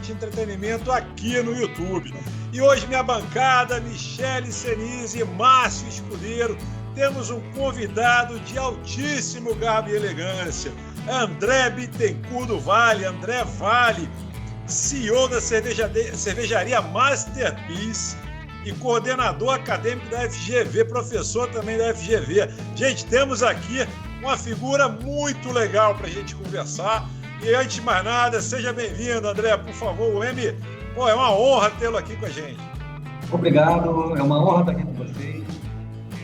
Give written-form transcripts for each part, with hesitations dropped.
de entretenimento aqui no YouTube. E hoje minha bancada, Michele Senise e Márcio Escudeiro, temos um convidado de altíssimo garbo e elegância, André Bittencourt do Vale, André Vale, CEO da cervejaria Masterpiece e coordenador acadêmico da FGV, professor também da FGV. Gente, temos aqui uma figura muito legal para a gente conversar. E antes de mais nada, seja bem-vindo, André, por favor. O M, é uma honra tê-lo aqui com a gente. Obrigado, é uma honra estar aqui com vocês.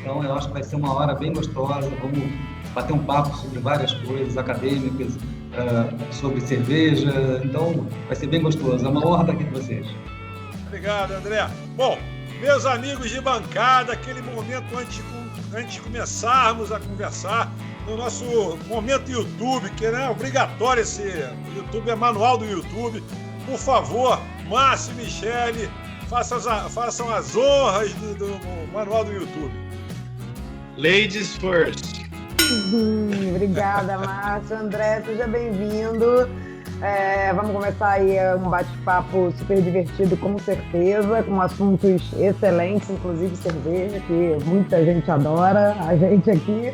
Então, eu acho que vai ser uma hora bem gostosa. Vamos bater um papo sobre várias coisas acadêmicas, sobre cerveja. Então, vai ser bem gostoso. É uma honra estar aqui com vocês. Obrigado, André. Bom, meus amigos de bancada, aquele momento antes de começarmos a conversar, no nosso momento YouTube, que é obrigatório esse YouTube, é manual do YouTube. Por favor, Márcio e Michele, façam as honras do manual do YouTube. Ladies first. Obrigada, Márcio. André, seja bem-vindo. Vamos começar aí um bate-papo super divertido, com certeza, com assuntos excelentes, inclusive cerveja, que muita gente adora, a gente aqui,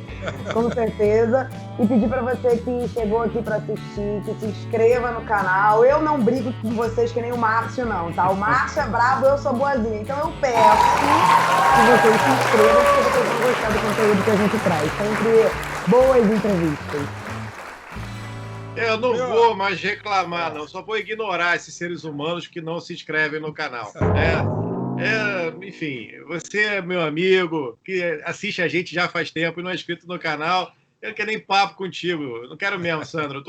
com certeza. E pedir para você que chegou aqui para assistir, que se inscreva no canal. Eu não brigo com vocês que nem o Márcio, não, tá? O Márcio é brabo, eu sou boazinha. Então eu peço que vocês se inscrevam, porque vocês vão gostar do conteúdo que a gente traz. Sempre boas entrevistas. Eu não vou mais reclamar, não. Só vou ignorar esses seres humanos que não se inscrevem no canal. Enfim, você é meu amigo, que assiste a gente já faz tempo e não é inscrito no canal. Eu não quero nem papo contigo. Eu não quero mesmo, Sandro.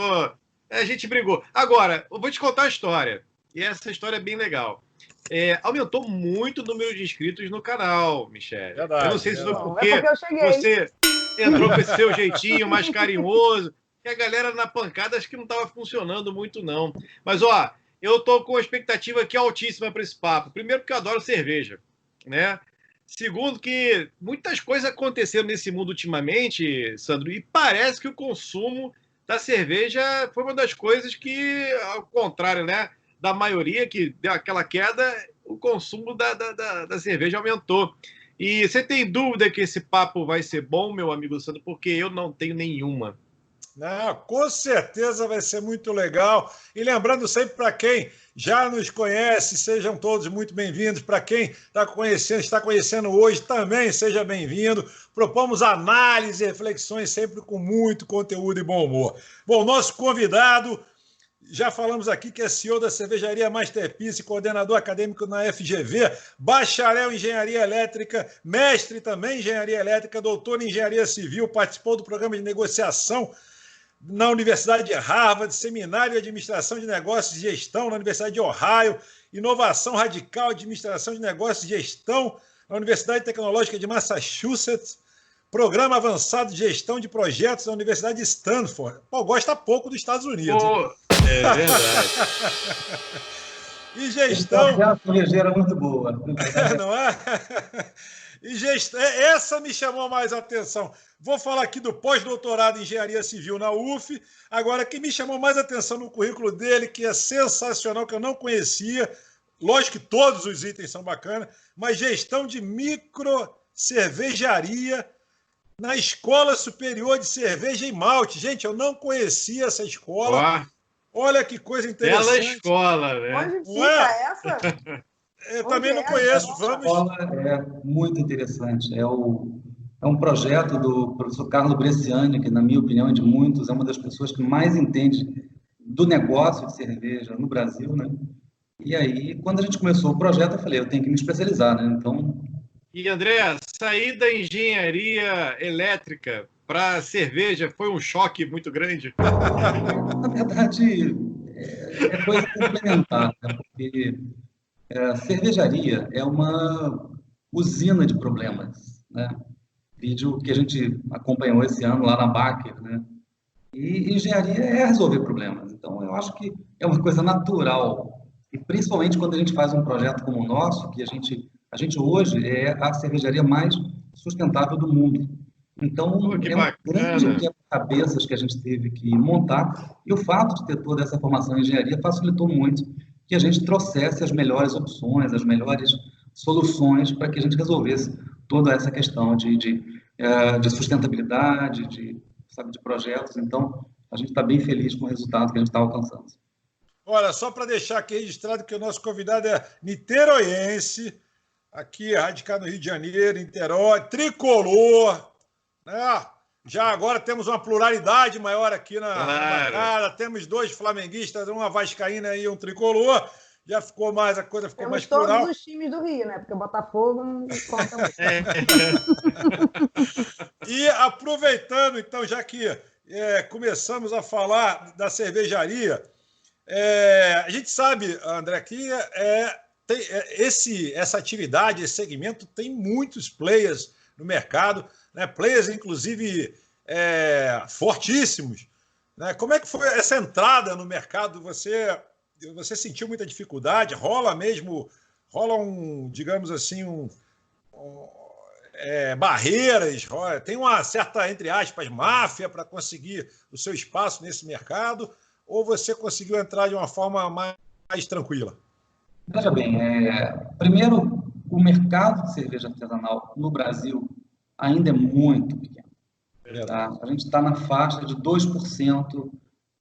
A gente brigou. Agora, eu vou te contar a história. E essa história é bem legal. Aumentou muito o número de inscritos no canal, Michele. Verdade, eu não sei se foi porque você entrou com esse seu jeitinho mais carinhoso. Que a galera na pancada acho que não estava funcionando muito, não. Mas, eu tô com uma expectativa aqui altíssima para esse papo. Primeiro, porque eu adoro cerveja, né? Segundo, que muitas coisas aconteceram nesse mundo ultimamente, Sandro, e parece que o consumo da cerveja foi uma das coisas que, ao contrário, né, da maioria que deu aquela queda, o consumo da cerveja aumentou. E você tem dúvida que esse papo vai ser bom, meu amigo Sandro? Porque eu não tenho nenhuma. Não, com certeza vai ser muito legal. E lembrando sempre, para quem já nos conhece, sejam todos muito bem-vindos. Para quem está conhecendo hoje, também seja bem-vindo. Propomos análise e reflexões sempre com muito conteúdo e bom humor. Bom, nosso convidado, já falamos aqui que é CEO da cervejaria Masterpiece, coordenador acadêmico na FGV, bacharel em engenharia elétrica, mestre também em engenharia elétrica, doutor em engenharia civil, participou do programa de negociação na Universidade de Harvard, seminário de administração de negócios e gestão na Universidade de Ohio, inovação radical, administração de negócios e gestão na Universidade Tecnológica de Massachusetts, programa avançado de gestão de projetos na Universidade de Stanford. Gosta pouco dos Estados Unidos. É verdade. E gestão... A cervejeira é muito boa. Não é? E essa me chamou mais a atenção. Vou falar aqui do pós-doutorado em Engenharia Civil na UF. Agora, que me chamou mais a atenção no currículo dele, que é sensacional, que eu não conhecia. Lógico que todos os itens são bacanas, mas gestão de microcervejaria na Escola Superior de Cerveja e Malte. Gente, eu não conhecia essa escola. Olha que coisa interessante. Bela escola, né? Onde fica essa? Eu também não conheço. Vamos. A escola é muito interessante. É um projeto do professor Carlo Bresciani, que, na minha opinião, de muitos, é uma das pessoas que mais entende do negócio de cerveja no Brasil, né? E aí, quando a gente começou o projeto, eu falei, eu tenho que me especializar, né? Então... E, André, sair da engenharia elétrica para cerveja foi um choque muito grande? Na verdade, é coisa complementar, né? Porque cervejaria é uma usina de problemas, né? Vídeo que a gente acompanhou esse ano lá na Baker, né? E engenharia é resolver problemas. Então, eu acho que é uma coisa natural. E principalmente quando a gente faz um projeto como o nosso, que a gente hoje é a cervejaria mais sustentável do mundo. Então, é um grande quebra-cabeças que a gente teve que montar. E o fato de ter toda essa formação em engenharia facilitou muito que a gente trouxesse as melhores opções, as melhores soluções para que a gente resolvesse toda essa questão de sustentabilidade, de projetos. Então, a gente está bem feliz com o resultado que a gente está alcançando. Olha, só para deixar aqui registrado que o nosso convidado é niteroiense, aqui radicado no Rio de Janeiro, Niterói, tricolor, né? Já agora temos uma pluralidade maior aqui na bancada, temos 2 flamenguistas, uma vascaína e um tricolor, já ficou mais, a coisa ficou mais plural. Temos todos os times do Rio, né? Porque o Botafogo não conta muito. E aproveitando, então, já que começamos a falar da cervejaria, a gente sabe, André, que essa atividade, esse segmento tem muitos players no mercado, né? Players, inclusive, fortíssimos. Né? Como é que foi essa entrada no mercado? Você sentiu muita dificuldade? Rola digamos assim, barreiras? Tem uma certa, entre aspas, máfia para conseguir o seu espaço nesse mercado? Ou você conseguiu entrar de uma forma mais tranquila? Veja bem, primeiro, o mercado de cerveja artesanal no Brasil ainda é muito pequeno. Tá? A gente está na faixa de 2%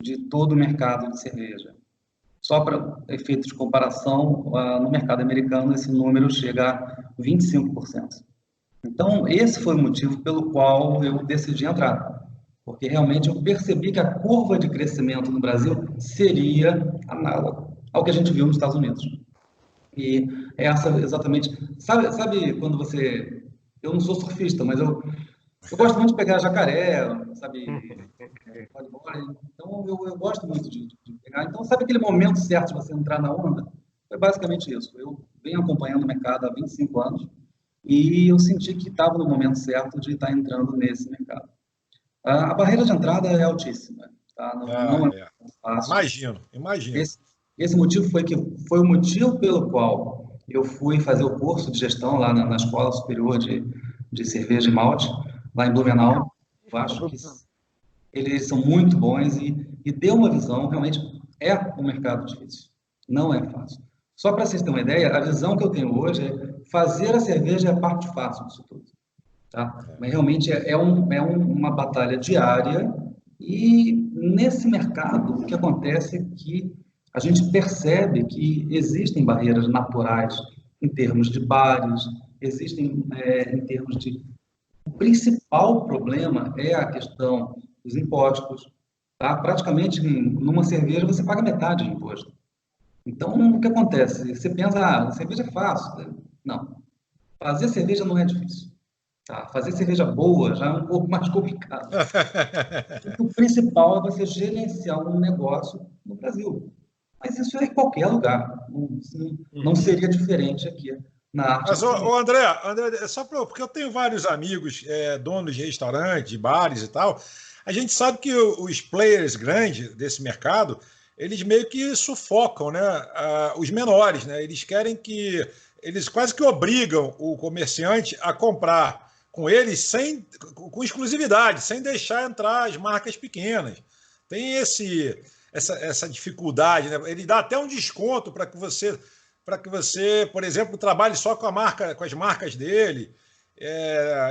de todo o mercado de cerveja. Só para efeito de comparação, no mercado americano esse número chega a 25%. Então, esse foi o motivo pelo qual eu decidi entrar. Porque realmente eu percebi que a curva de crescimento no Brasil seria análoga ao que a gente viu nos Estados Unidos. E essa exatamente... Sabe quando você... Eu não sou surfista, mas eu gosto muito de pegar jacaré, sabe? Então, eu gosto muito de pegar. Então, sabe aquele momento certo de você entrar na onda? Foi basicamente isso. Eu venho acompanhando o mercado há 25 anos e eu senti que estava no momento certo de estar entrando nesse mercado. A barreira de entrada é altíssima. Tá? Não é fácil. Imagino. Esse motivo foi o motivo pelo qual eu fui fazer o curso de gestão lá na Escola Superior de Cerveja e Malte, lá em Blumenau. Eu acho que eles são muito bons e deu uma visão, realmente é um mercado difícil. Não é fácil. Só para vocês terem uma ideia, a visão que eu tenho hoje é fazer a cerveja é a parte fácil disso tudo. Tá? Mas realmente é uma batalha diária e nesse mercado o que acontece é que a gente percebe que existem barreiras naturais em termos de bares, existem em termos de... O principal problema é a questão dos impostos. Tá? Praticamente, numa cerveja, você paga metade de imposto. Então, o que acontece? Você pensa, cerveja é fácil. Não. Fazer cerveja não é difícil. Tá? Fazer cerveja boa já é um pouco mais complicado. O principal é você gerenciar um negócio no Brasil. Mas isso é em qualquer lugar. Não seria diferente aqui na arte. Mas, André, só porque eu tenho vários amigos donos de restaurantes, de bares e tal, a gente sabe que os players grandes desse mercado, eles meio que sufocam, né, os menores, né? Eles quase que obrigam o comerciante a comprar com eles com exclusividade, sem deixar entrar as marcas pequenas. Tem essa dificuldade, né? Ele dá até um desconto para que você, por exemplo, trabalhe só com as marcas dele.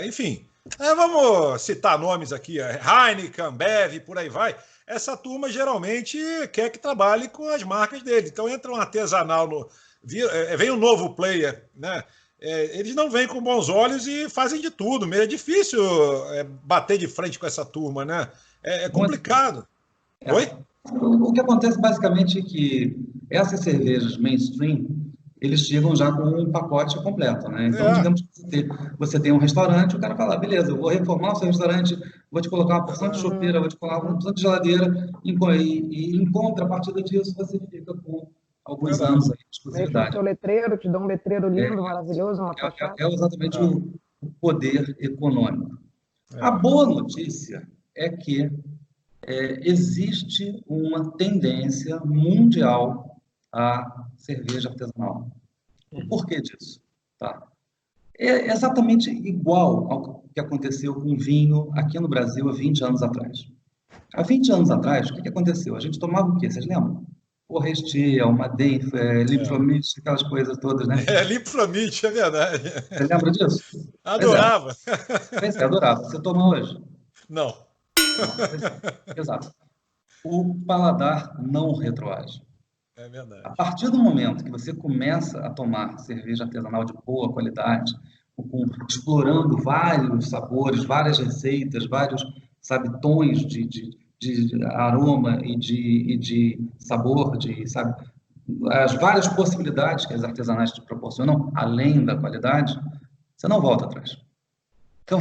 Enfim, vamos citar nomes aqui, Heineken, Ambev, por aí vai. Essa turma geralmente quer que trabalhe com as marcas dele. Então entra um artesanal, vem um novo player, né? Eles não vêm com bons olhos e fazem de tudo. Meio difícil bater de frente com essa turma, né? É complicado. Oi? O que acontece basicamente é que essas cervejas mainstream, eles chegam já com um pacote completo, né? Então, digamos que você tem um restaurante, o cara fala, beleza, eu vou reformar o seu restaurante, vou te colocar uma porção de chopeira, vou te colocar uma porção de geladeira, e em contrapartida disso, você fica com alguns anos aí de exclusividade. Teu letreiro, te dá um letreiro lindo, maravilhoso, uma fachada. É exatamente o poder econômico. A boa notícia é que existe uma tendência mundial à cerveja artesanal. O porquê disso? Tá? É exatamente igual ao que aconteceu com o vinho aqui no Brasil há 20 anos atrás. Há 20 anos atrás, o que aconteceu? A gente tomava o quê? Vocês lembram? Oresti, Almaden, Lipfomit, aquelas coisas todas, né? Lipfomit, é verdade. Você lembra disso? Adorava. Pois é, adorava. Você toma hoje? Não. Não, pois é. Exato. O paladar não retroage. É verdade. A partir do momento que você começa a tomar cerveja artesanal de boa qualidade, explorando vários sabores, várias receitas, vários, sabe, tons de aroma e de sabor, sabe, as várias possibilidades que as artesanais te proporcionam, além da qualidade, você não volta atrás. Então,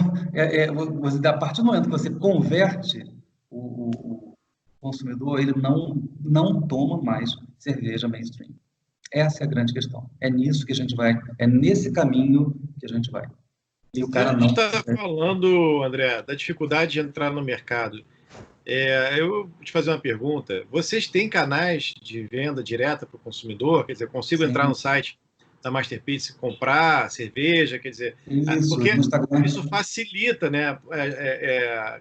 a partir do momento que você converte o consumidor, ele não toma mais cerveja mainstream. Essa é a grande questão. É nisso que a gente vai, é nesse caminho que a gente vai. E o cara não... A gente está falando, André, da dificuldade de entrar no mercado. Eu vou te fazer uma pergunta. Vocês têm canais de venda direta para o consumidor? Quer dizer, eu consigo entrar no site da Masterpizza e comprar cerveja? Quer dizer, porque isso facilita, né?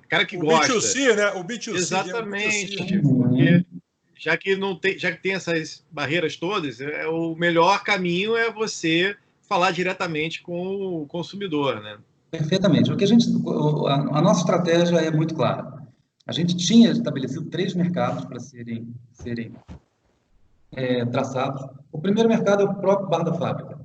Cara que gosta. O B2C, né? O B2C. Exatamente. Porque já que tem essas barreiras todas, o melhor caminho é você falar diretamente com o consumidor, né? Perfeitamente. A nossa estratégia é muito clara. A gente tinha estabelecido 3 mercados para serem traçados. O primeiro mercado é o próprio bar da fábrica.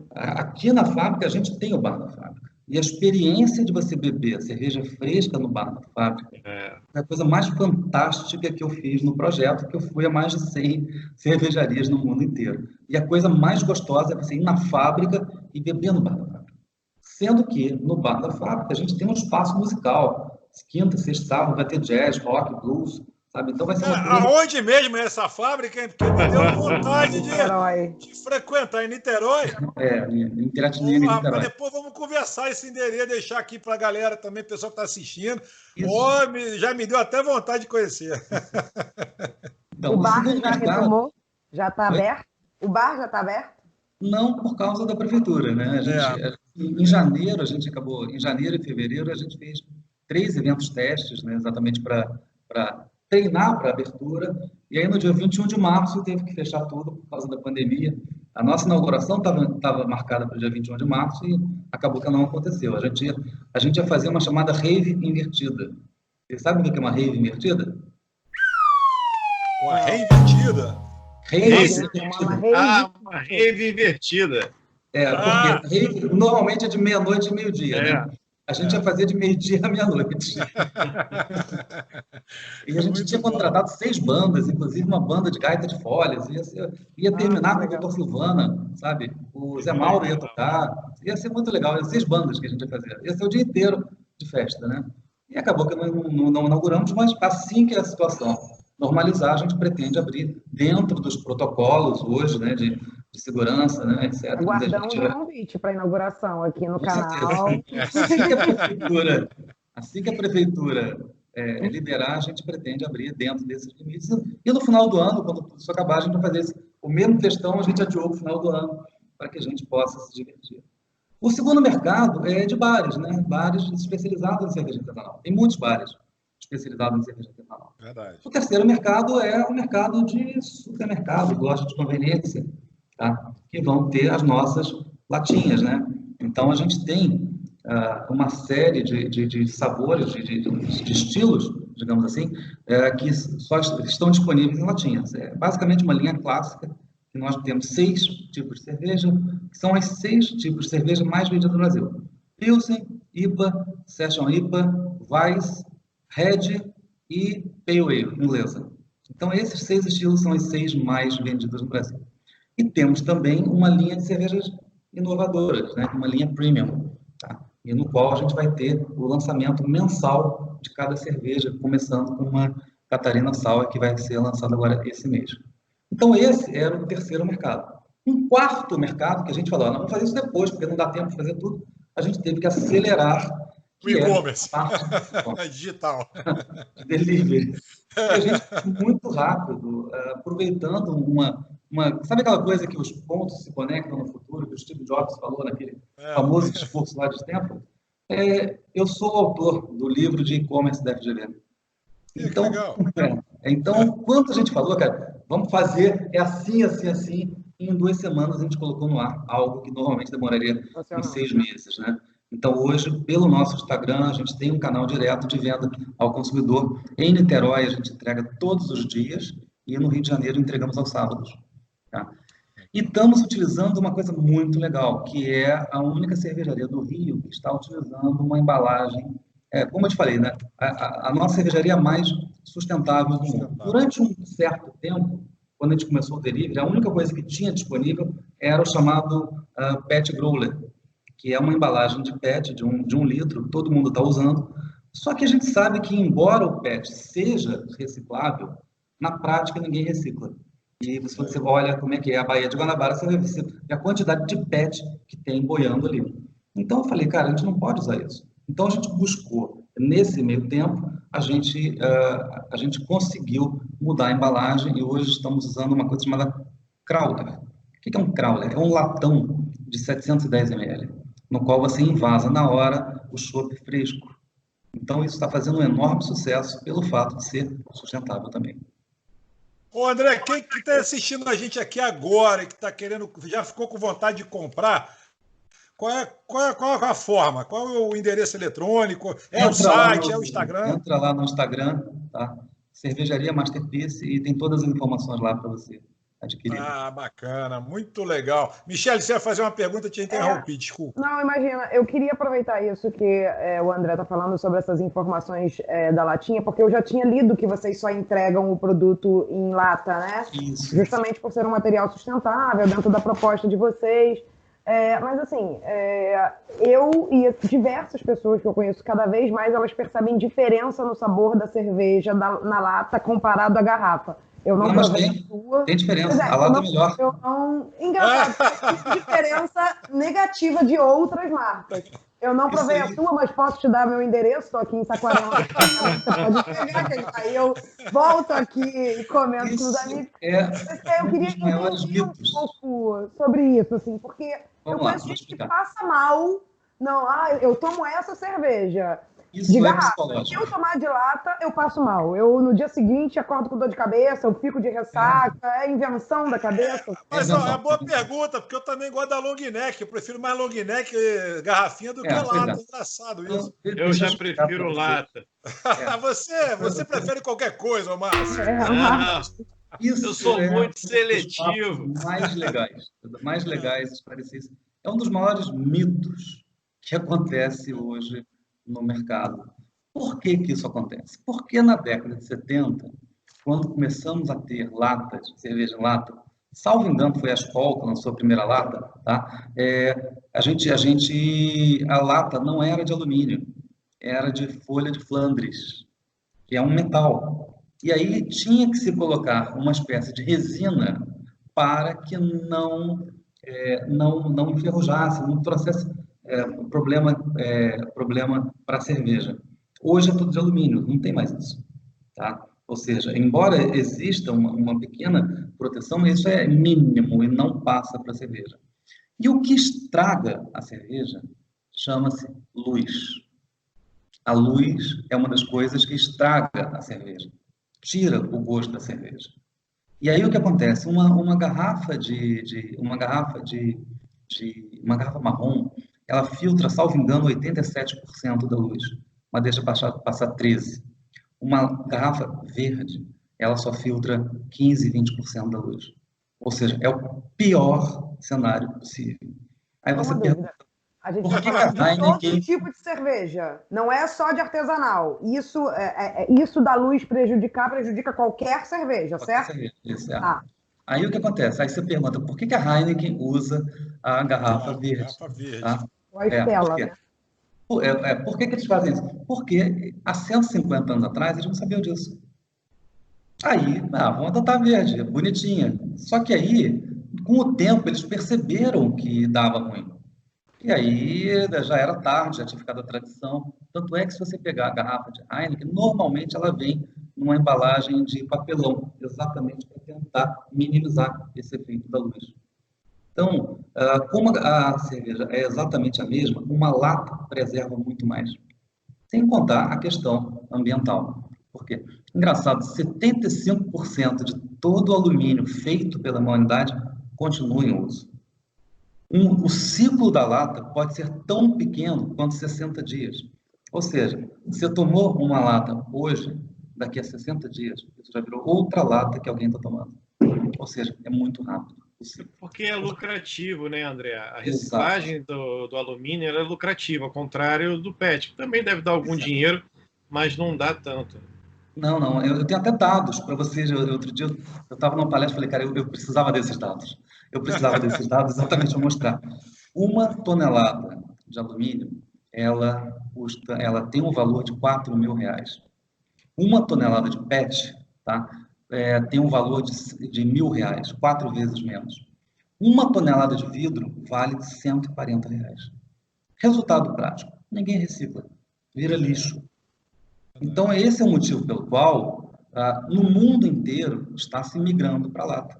Aqui na fábrica, a gente tem o bar da fábrica. E a experiência de você beber a cerveja fresca no bar da fábrica é a coisa mais fantástica que eu fiz no projeto, que eu fui a mais de 100 cervejarias no mundo inteiro. E a coisa mais gostosa é você ir na fábrica e beber no bar da fábrica. Sendo que, no bar da fábrica, a gente tem um espaço musical. Quinta, sexta, sábado, vai ter jazz, rock, blues, sabe? Então vai ser uma coisa... Aonde mesmo é essa fábrica, hein? Porque me deu vontade de frequentar em Niterói. Em Piratininga, em Niterói. Depois vamos conversar esse endereço, deixar aqui para a galera também, o pessoal que está assistindo. Já me deu até vontade de conhecer. Então, o bar já retomou? Já está aberto? O bar já está aberto? Não, por causa da prefeitura, né? Em janeiro e fevereiro, a gente fez 3 eventos testes, né, exatamente para treinar para a abertura, e aí no dia 21 de março teve que fechar tudo por causa da pandemia. A nossa inauguração estava marcada para o dia 21 de março e acabou que não aconteceu. A gente ia fazer uma chamada rave invertida. Vocês sabem o que é uma rave invertida? Uma rave invertida? Uma rave invertida. Porque rave normalmente é de meia-noite e meio-dia, né? A gente ia fazer de meio-dia à meia-noite. E a gente tinha contratado 6 bandas, inclusive uma banda de gaita de folhas. Ia terminar com o Dr. Silvana, sabe? O Zé Mauro ia tocar. Ia ser muito legal. Ia 6 bandas que a gente ia fazer. Ia ser o dia inteiro de festa, né? E acabou que não inauguramos, mas assim que a situação normalizar, a gente pretende abrir dentro dos protocolos hoje, né? De segurança, né, etc. Aguardamos um convite para a inauguração aqui no canal. Assim que a prefeitura liberar, a gente pretende abrir dentro desses limites. E no final do ano, quando isso acabar, a gente vai fazer o mesmo testão, a gente adiou para o final do ano, para que a gente possa se divertir. O segundo mercado é de bares, né? Bares especializados em cerveja artesanal. Tem muitos bares especializados em cerveja artesanal. Verdade. O terceiro mercado é o mercado de supermercado, loja de conveniência. Tá? Que vão ter as nossas latinhas, né? Então, a gente tem uma série de sabores, de estilos, digamos assim, que só estão disponíveis em latinhas. É basicamente uma linha clássica, que nós temos 6 tipos de cerveja, que são as 6 tipos de cerveja mais vendidas no Brasil. Pilsen, IPA, Session IPA, Weiss, Red e Pale Ale, inglesa. Então, esses 6 estilos são os 6 mais vendidos no Brasil. E temos também uma linha de cervejas inovadoras, né? Uma linha premium, tá? E no qual a gente vai ter o lançamento mensal de cada cerveja, começando com uma Catarina Sour, que vai ser lançada agora esse mês. Então, esse era o terceiro mercado. Um quarto mercado, que a gente falou, nós vamos fazer isso depois, porque não dá tempo de fazer tudo, a gente teve que acelerar o e-commerce digital. Delivery. E a gente, muito rápido, aproveitando sabe aquela coisa que os pontos se conectam no futuro, que o Steve Jobs falou naquele famoso discurso lá de Stanford? Eu sou o autor do livro de e-commerce da FGV. Então, Então, quando a gente falou, cara, vamos fazer, é assim, assim, assim, e em 2 semanas a gente colocou no ar algo que normalmente demoraria uns 6 meses, né? Então, hoje, pelo nosso Instagram, a gente tem um canal direto de venda ao consumidor. Em Niterói, a gente entrega todos os dias e no Rio de Janeiro entregamos aos sábados. Tá? E estamos utilizando uma coisa muito legal, que é a única cervejaria do Rio que está utilizando uma embalagem, como eu te falei, né? A nossa cervejaria é a mais sustentável do mundo. Durante um certo tempo, quando a gente começou o delivery, a única coisa que tinha disponível era o chamado PET Growler, que é uma embalagem de PET de um litro, todo mundo está usando. Só que a gente sabe que, embora o PET seja reciclável, na prática ninguém recicla. E se você olha como é que é a Baía de Guanabara, você vai ver a quantidade de PET que tem boiando ali. Então eu falei, cara, a gente não pode usar isso. Então a gente buscou, nesse meio tempo, a gente conseguiu mudar a embalagem e hoje estamos usando uma coisa chamada Crowler. O que é um Crowler? É um latão de 710 ml, no qual você invasa na hora o chopp fresco. Então isso está fazendo um enorme sucesso pelo fato de ser sustentável também. Ô André, quem que está assistindo a gente aqui agora, que está querendo, já ficou com vontade de comprar, qual é a forma? Qual é o endereço eletrônico? É o site, é o Instagram? Entra lá no Instagram, tá? Cervejaria Masterpiece, e tem todas as informações lá para você adquirir. Ah, bacana, muito legal. Michele, você ia fazer uma pergunta, eu te interrompi, desculpa. Não, imagina, eu queria aproveitar isso que o André está falando sobre essas informações da latinha, porque eu já tinha lido que vocês só entregam o produto em lata, né? Isso. Justamente por ser um material sustentável, dentro da proposta de vocês. Mas assim, eu e diversas pessoas que eu conheço, cada vez mais elas percebem diferença no sabor da cerveja na lata comparado à garrafa. Eu não provei a sua. Tem diferença, a lata é melhor. Engraçado, tem diferença negativa de outras marcas. Eu não provei a sua, mas posso te dar meu endereço, estou aqui em Saquarema. Você pode pegar, aí eu volto aqui e comento com os amigos. Eu queria entender um pouco sobre isso, assim, porque eu conheço gente que passa mal. Não, eu tomo essa cerveja. Isso de é garrafa. psicológico. Se eu tomar de lata, eu passo mal. Eu, no dia seguinte, acordo com dor de cabeça, eu fico de ressaca, é invenção da cabeça. Mas é boa pergunta, porque eu também gosto da long neck. Eu prefiro mais long neck garrafinha do que lata. É engraçado isso. Eu já prefiro lata. Você prefere qualquer coisa, Márcio? Eu sou muito seletivo. Mais legais, esclarecidos. É um dos maiores mitos que acontece hoje no mercado. Por que isso acontece? Porque na década de 70, quando começamos a ter latas, cerveja em lata, salvo engano foi a Skol que lançou a primeira lata, tá? A lata não era de alumínio, era de folha de Flandres, que é um metal. E aí tinha que se colocar uma espécie de resina para que não enferrujasse, não trouxesse problema para a cerveja. Hoje é tudo de alumínio, não tem mais isso. Tá? Ou seja, embora exista uma pequena proteção, isso é mínimo e não passa para a cerveja. E o que estraga a cerveja chama-se luz. A luz é uma das coisas que estraga a cerveja, tira o gosto da cerveja. E aí o que acontece? Uma garrafa marrom, ela filtra, salvo engano, 87% da luz, mas deixa passar 13%. Uma garrafa verde, ela só filtra 15%, 20% da luz. Ou seja, é o pior cenário possível. Aí você pergunta, a gente está falando de todo tipo de cerveja, não é só de artesanal. Isso da luz prejudica qualquer cerveja, certo? Isso. Aí o que acontece? Aí você pergunta, por que a Heineken usa a garrafa verde? Tá? Ou a Estela, né? Por que eles fazem isso? Porque há 150 anos atrás eles não sabiam disso. Aí, vamos adotar verde, bonitinha. Só que aí, com o tempo, eles perceberam que dava ruim. E aí já era tarde, já tinha ficado a tradição. Tanto é que se você pegar a garrafa de Heineken, normalmente ela vem numa embalagem de papelão, exatamente para tentar minimizar esse efeito da luz. Então, como a cerveja é exatamente a mesma, uma lata preserva muito mais. Sem contar a questão ambiental. Por quê? Engraçado, 75% de todo o alumínio feito pela humanidade continua em uso. O ciclo da lata pode ser tão pequeno quanto 60 dias. Ou seja, você tomou uma lata hoje, daqui a 60 dias, isso já virou outra lata que alguém está tomando. Ou seja, é muito rápido. Porque é lucrativo, né, André? A reciclagem do alumínio ela é lucrativa, ao contrário do PET, que também deve dar algum dinheiro, mas não dá tanto. Não, eu tenho até dados para vocês. Outro dia eu estava numa palestra e falei, cara, eu precisava desses dados. Eu precisava desses dados exatamente para mostrar. Uma tonelada de alumínio, ela tem um valor de R$ 4.000. Uma tonelada de PET, tá? Tem um valor de R$ 1.000, 4 vezes menos. Uma tonelada de vidro vale R$ 140. Resultado prático, ninguém recicla, vira lixo. Então, esse é o motivo pelo qual, no mundo inteiro, está se migrando para a lata.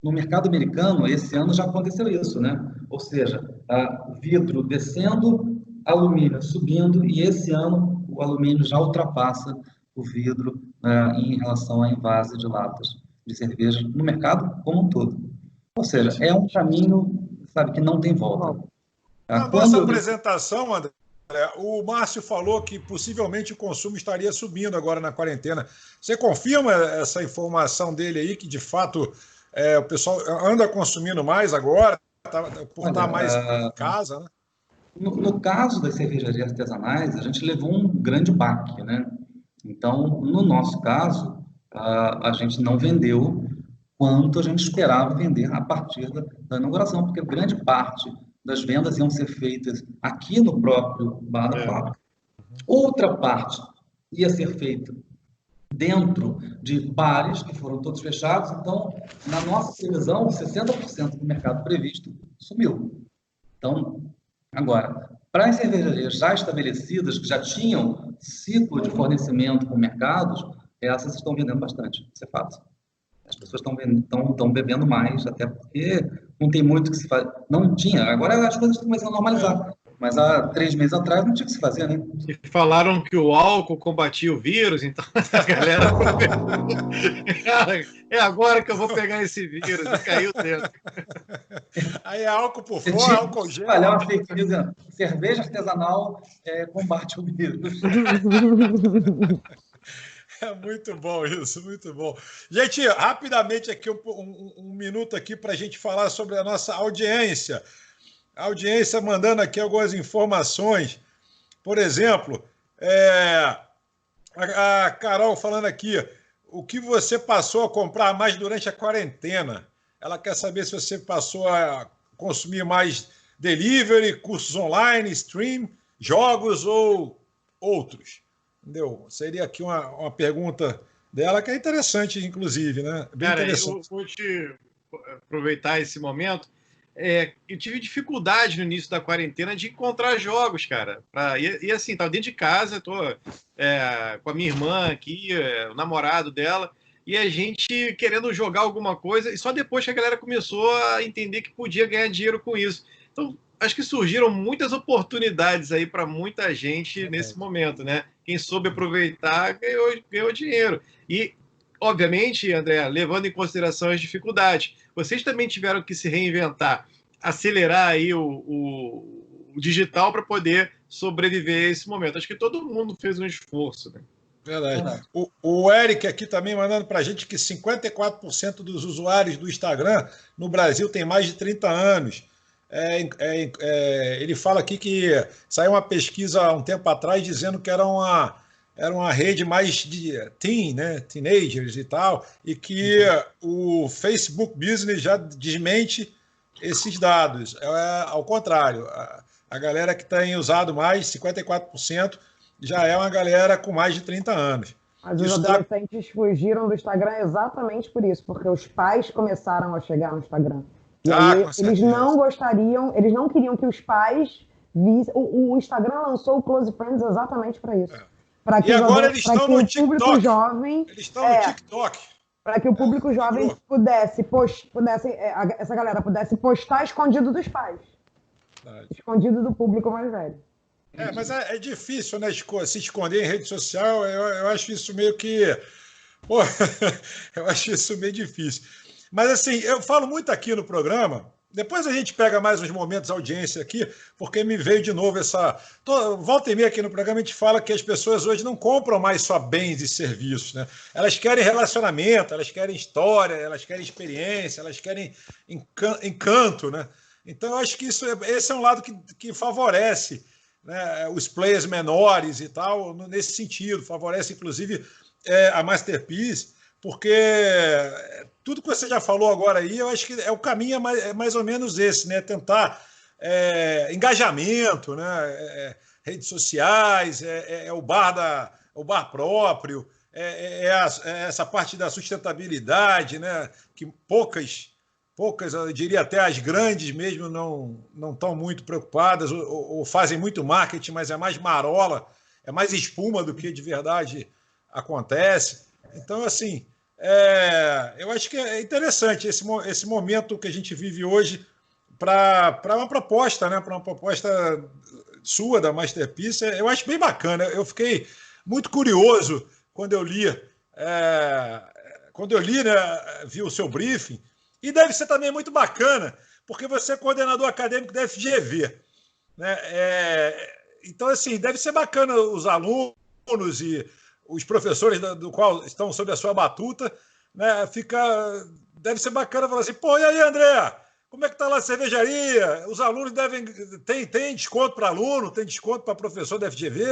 No mercado americano, esse ano já aconteceu isso, né? Ou seja, vidro descendo, alumínio subindo, e esse ano o alumínio já ultrapassa o vidro em relação à envase de latas de cerveja no mercado como um todo. Ou seja, é um caminho, sabe, que não tem volta. Na nossa apresentação, André, o Márcio falou que possivelmente o consumo estaria subindo agora na quarentena. Você confirma essa informação dele aí, que de fato o pessoal anda consumindo mais agora, por estar mais em casa, né? No caso das cervejarias artesanais, a gente levou um grande baque, né? Então, no nosso caso, a gente não vendeu quanto a gente esperava vender a partir da inauguração, porque grande parte das vendas iam ser feitas aqui no próprio bar da fábrica. Outra parte ia ser feita dentro de bares que foram todos fechados. Então, na nossa previsão, 60% do mercado previsto sumiu. Então, agora, para as cervejarias já estabelecidas, que já tinham ciclo de fornecimento com mercados, essas estão vendendo bastante, isso é fato. As pessoas estão bebendo mais, até porque não tem muito que se fazer. Não tinha, agora as coisas estão começando a normalizar. Mas há 3 meses atrás não tinha o que se fazer, né? E falaram que o álcool combatia o vírus, então a galera... é agora que eu vou pegar esse vírus, e caiu dentro. Aí é álcool por fora, álcool gel. Olha, uma fake news, cerveja artesanal combate o vírus. É muito bom isso, muito bom. Gente, rapidamente aqui, um minuto aqui para a gente falar sobre a nossa audiência. A audiência mandando aqui algumas informações. Por exemplo, a Carol falando aqui, o que você passou a comprar mais durante a quarentena? Ela quer saber se você passou a consumir mais delivery, cursos online, stream, jogos ou outros. Entendeu? Seria aqui uma pergunta dela que é interessante, inclusive, né? Bem interessante. Eu vou te aproveitar esse momento. Eu tive dificuldade no início da quarentena de encontrar jogos, cara. E assim, estava dentro de casa, estou com a minha irmã aqui, o namorado dela, e a gente querendo jogar alguma coisa, e só depois que a galera começou a entender que podia ganhar dinheiro com isso. Então, acho que surgiram muitas oportunidades aí para muita gente nesse momento, né? Quem soube aproveitar ganhou dinheiro. E, obviamente, André, levando em consideração as dificuldades, vocês também tiveram que se reinventar, acelerar aí o digital para poder sobreviver a esse momento. Acho que todo mundo fez um esforço, né? Verdade. O Eric aqui também mandando para a gente que 54% dos usuários do Instagram no Brasil tem mais de 30 anos. Ele fala aqui que saiu uma pesquisa há um tempo atrás dizendo que era uma rede mais de né, teenagers e tal, e que o Facebook Business já desmente esses dados. Ao contrário, a galera que tem usado mais, 54%, já é uma galera com mais de 30 anos. Mas os adolescentes fugiram do Instagram exatamente por isso, porque os pais começaram a chegar no Instagram. E aí, eles não gostariam, eles não queriam que os pais vissem. O Instagram lançou o Close Friends exatamente para isso. E agora eles estão no TikTok. Eles estão no TikTok. Para que o público jovem essa galera pudesse postar escondido dos pais. Escondido do público mais velho. Mas é difícil, né, se esconder em rede social. Eu acho isso meio que Pô, eu acho isso meio difícil. Mas, assim, eu falo muito aqui no programa. Depois a gente pega mais uns momentos de audiência aqui, porque me veio de novo essa. Volta e meia aqui no programa, a gente fala que as pessoas hoje não compram mais só bens e serviços, né? Elas querem relacionamento, elas querem história, elas querem experiência, elas querem encanto, né? Então, eu acho que esse é um lado que favorece, né, os players menores e tal, nesse sentido, favorece, inclusive, a Masterpiece, porque tudo que você já falou agora aí, eu acho que o caminho é mais ou menos esse, né? Tentar engajamento, né? Redes sociais, o bar próprio, essa parte da sustentabilidade, né? Que poucas, eu diria até as grandes mesmo, não estão muito preocupadas, ou fazem muito marketing, mas é mais marola, é mais espuma do que de verdade acontece. Então, assim, eu acho que é interessante esse momento que a gente vive hoje para uma proposta, né? Para uma proposta sua da Masterpiece. Eu acho bem bacana. Eu fiquei muito curioso quando eu li, né, vi o seu briefing. E deve ser também muito bacana, porque você é coordenador acadêmico da FGV, né? Então, assim, deve ser bacana os alunos e os professores do qual estão sob a sua batuta, né? Deve ser bacana falar assim, pô, e aí, André? Como é que está lá a cervejaria? Os alunos tem desconto para aluno, tem desconto para professor da FGV?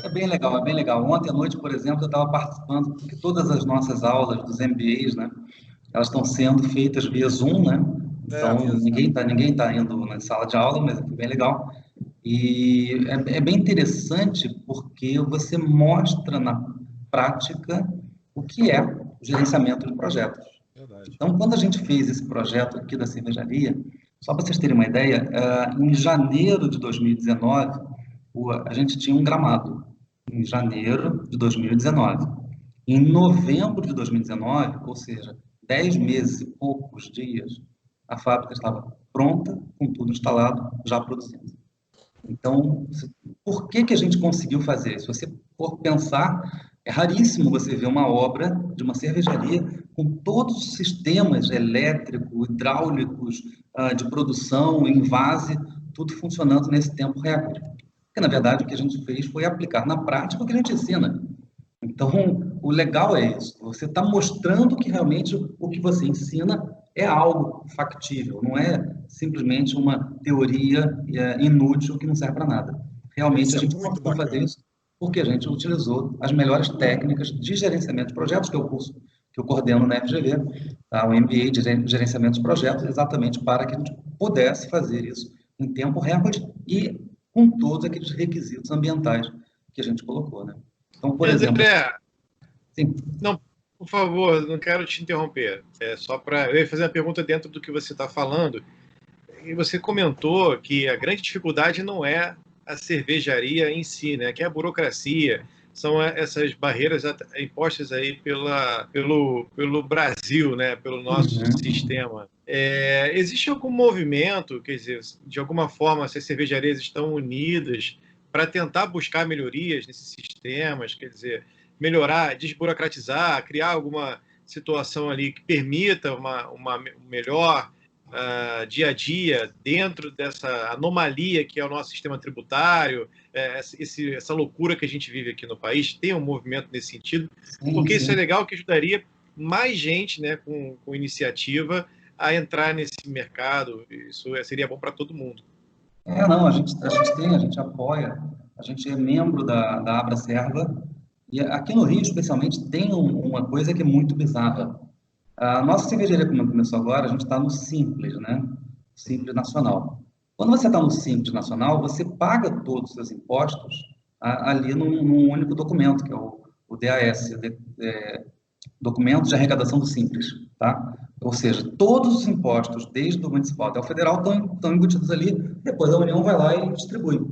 É bem legal, é bem legal. Ontem à noite, por exemplo, eu estava participando, porque todas as nossas aulas dos MBAs, né, elas estão sendo feitas via Zoom, né? Então, ninguém tá indo na sala de aula, mas foi bem legal. E é bem interessante porque você mostra na prática o que é o gerenciamento de projetos. Verdade. Então, quando a gente fez esse projeto aqui da cervejaria, só para vocês terem uma ideia, em janeiro de 2019, a gente tinha um gramado. Em janeiro de 2019. Em novembro de 2019, ou seja, 10 meses e poucos dias, a fábrica estava pronta, com tudo instalado, já produzindo. Então, por que a gente conseguiu fazer? Se você for pensar, é raríssimo você ver uma obra de uma cervejaria com todos os sistemas elétricos, hidráulicos, de produção, envase, tudo funcionando nesse tempo recorde. Porque, na verdade, o que a gente fez foi aplicar na prática o que a gente ensina. Então, o legal é isso. Você está mostrando que realmente o que você ensina é algo factível, não é simplesmente uma teoria inútil que não serve para nada. Realmente a gente conseguiu fazer isso porque a gente utilizou as melhores técnicas de gerenciamento de projetos, que é o curso que eu coordeno na FGV, tá? O MBA de gerenciamento de projetos, exatamente para que a gente pudesse fazer isso em tempo recorde e com todos aqueles requisitos ambientais que a gente colocou, né? Então, por exemplo... André, sim. Não, por favor, não quero te interromper. Eu ia fazer uma pergunta dentro do que você está falando. E você comentou que a grande dificuldade não é a cervejaria em si, né? Que é a burocracia, são essas barreiras impostas aí pelo Brasil, né? Pelo nosso sistema. Existe algum movimento, quer dizer, de alguma forma, se as cervejarias estão unidas para tentar buscar melhorias nesses sistemas, quer dizer, melhorar, desburocratizar, criar alguma situação ali que permita um melhor dia a dia dentro dessa anomalia que é o nosso sistema tributário, essa loucura que a gente vive aqui no país? Tem um movimento nesse sentido? Porque isso é legal, que ajudaria mais gente, né, com iniciativa a entrar nesse mercado. Isso seria bom para todo mundo. Não, a gente apoia, a gente é membro da Abracerva, e aqui no Rio, especialmente, tem uma coisa que é muito bizarra. A nossa cervejaria, como começou agora, a gente está no Simples, né? Simples Nacional. Quando você está no Simples Nacional, você paga todos os seus impostos ali num único documento, que é o DAS, Documento de Arrecadação do Simples, tá? Ou seja, todos os impostos, desde o municipal até o federal, estão embutidos ali, depois a União vai lá e distribui.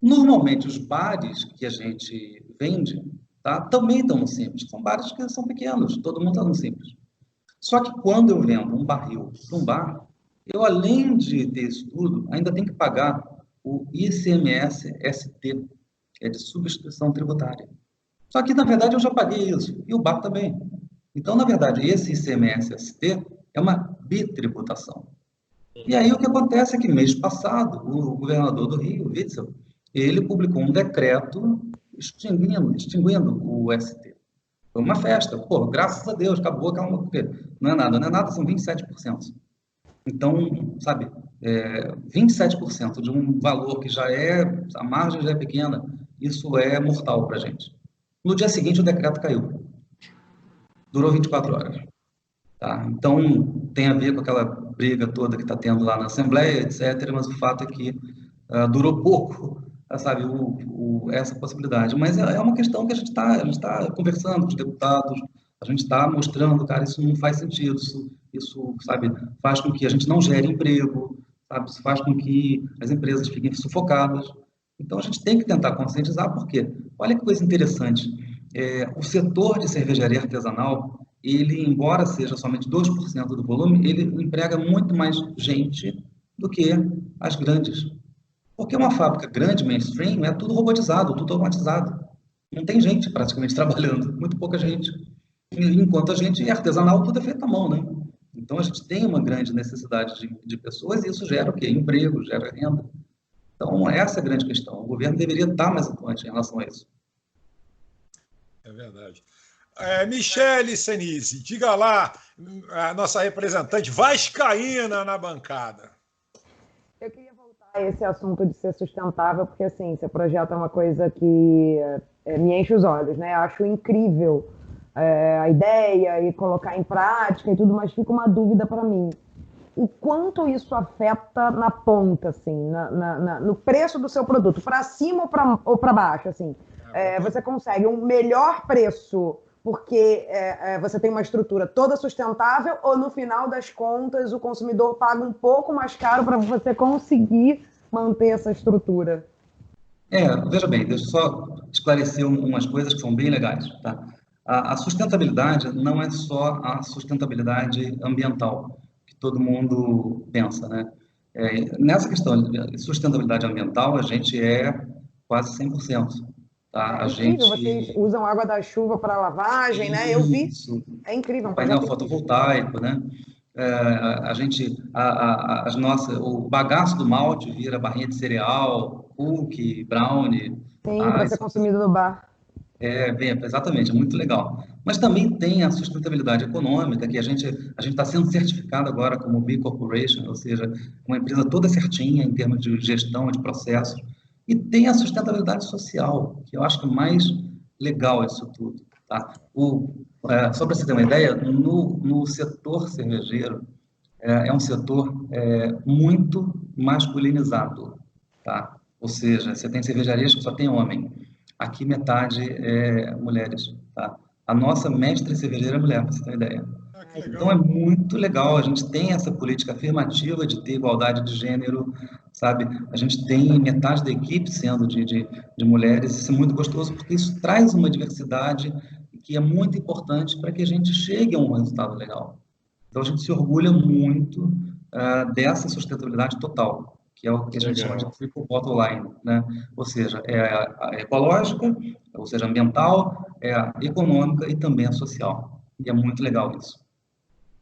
Normalmente, os bares que a gente vende, tá, também estão no Simples. São bares que são pequenos, todo mundo está no Simples. Só que quando eu vendo um barril para um bar, eu, além de ter isso tudo, ainda tenho que pagar o ICMS-ST, que é de substituição tributária. Só que, na verdade, eu já paguei isso, e o banco também. Então, na verdade, esse ICMS-ST é uma bitributação. E aí o que acontece é que, mês passado, o governador do Rio, Witzel, ele publicou um decreto extinguindo o ST. Foi uma festa. Pô, graças a Deus, acabou aquela... Não é nada, são 27%. Então, sabe, 27% de um valor que já é... A margem já é pequena, isso é mortal para a gente. No dia seguinte, o decreto caiu. Durou 24 horas. Tá? Então, tem a ver com aquela briga toda que está tendo lá na Assembleia, etc., mas o fato é que durou pouco, sabe, essa possibilidade. Mas é uma questão que a gente está conversando com os deputados, a gente está mostrando, cara, isso não faz sentido, isso, sabe, faz com que a gente não gere emprego, sabe, isso faz com que as empresas fiquem sufocadas. Então, a gente tem que tentar conscientizar, porque, olha que coisa interessante, o setor de cervejaria artesanal, ele, embora seja somente 2% do volume, ele emprega muito mais gente do que as grandes. Porque uma fábrica grande, mainstream, é tudo robotizado, tudo automatizado. Não tem gente praticamente trabalhando, muito pouca gente. Enquanto a gente é artesanal, tudo é feito à mão, né? Então, a gente tem uma grande necessidade de pessoas e isso gera o quê? Emprego, gera renda. Então, essa é a grande questão. O governo deveria estar mais atuante em relação a isso. É verdade. Michele Senise, diga lá, a nossa representante vascaína na bancada. Eu queria voltar a esse assunto de ser sustentável, porque assim, seu projeto é uma coisa que me enche os olhos, né? Eu acho incrível a ideia e colocar em prática e tudo, mas fica uma dúvida para mim. O quanto isso afeta na ponta, assim, no preço do seu produto, para cima ou para baixo, assim? Você consegue um melhor preço porque você tem uma estrutura toda sustentável ou, no final das contas, o consumidor paga um pouco mais caro para você conseguir manter essa estrutura? Veja bem, deixa eu só esclarecer umas coisas que são bem legais, tá? A sustentabilidade não é só a sustentabilidade ambiental, que todo mundo pensa, né? Nessa questão de sustentabilidade ambiental, a gente é quase 100%. Tá? Incrível, vocês usam água da chuva para lavagem, né? Eu vi. É incrível. Um painel fotovoltaico, né? O bagaço do malte vira barrinha de cereal, cookie, brownie. Sim, para ser consumido no bar. Exatamente, é muito legal. Mas também tem a sustentabilidade econômica, que a gente está sendo certificado agora como B Corporation, ou seja, uma empresa toda certinha em termos de gestão, de processos. E tem a sustentabilidade social, que eu acho que é mais legal isso tudo. Tá? Só para você ter uma ideia, no setor cervejeiro, é um setor muito masculinizado. Tá? Ou seja, você tem cervejarias que só tem homem. Aqui metade é mulheres. Tá? A nossa mestre cervejeira é mulher, para você ter uma ideia. Então é muito legal, a gente tem essa política afirmativa de ter igualdade de gênero, sabe? A gente tem metade da equipe sendo de mulheres, isso é muito gostoso porque isso traz uma diversidade que é muito importante para que a gente chegue a um resultado legal. Então a gente se orgulha muito dessa sustentabilidade total, que é o que a gente chama de triple bottom line, né? Ou seja, a ecológica, ou seja, ambiental, a econômica e também a social. E é muito legal isso.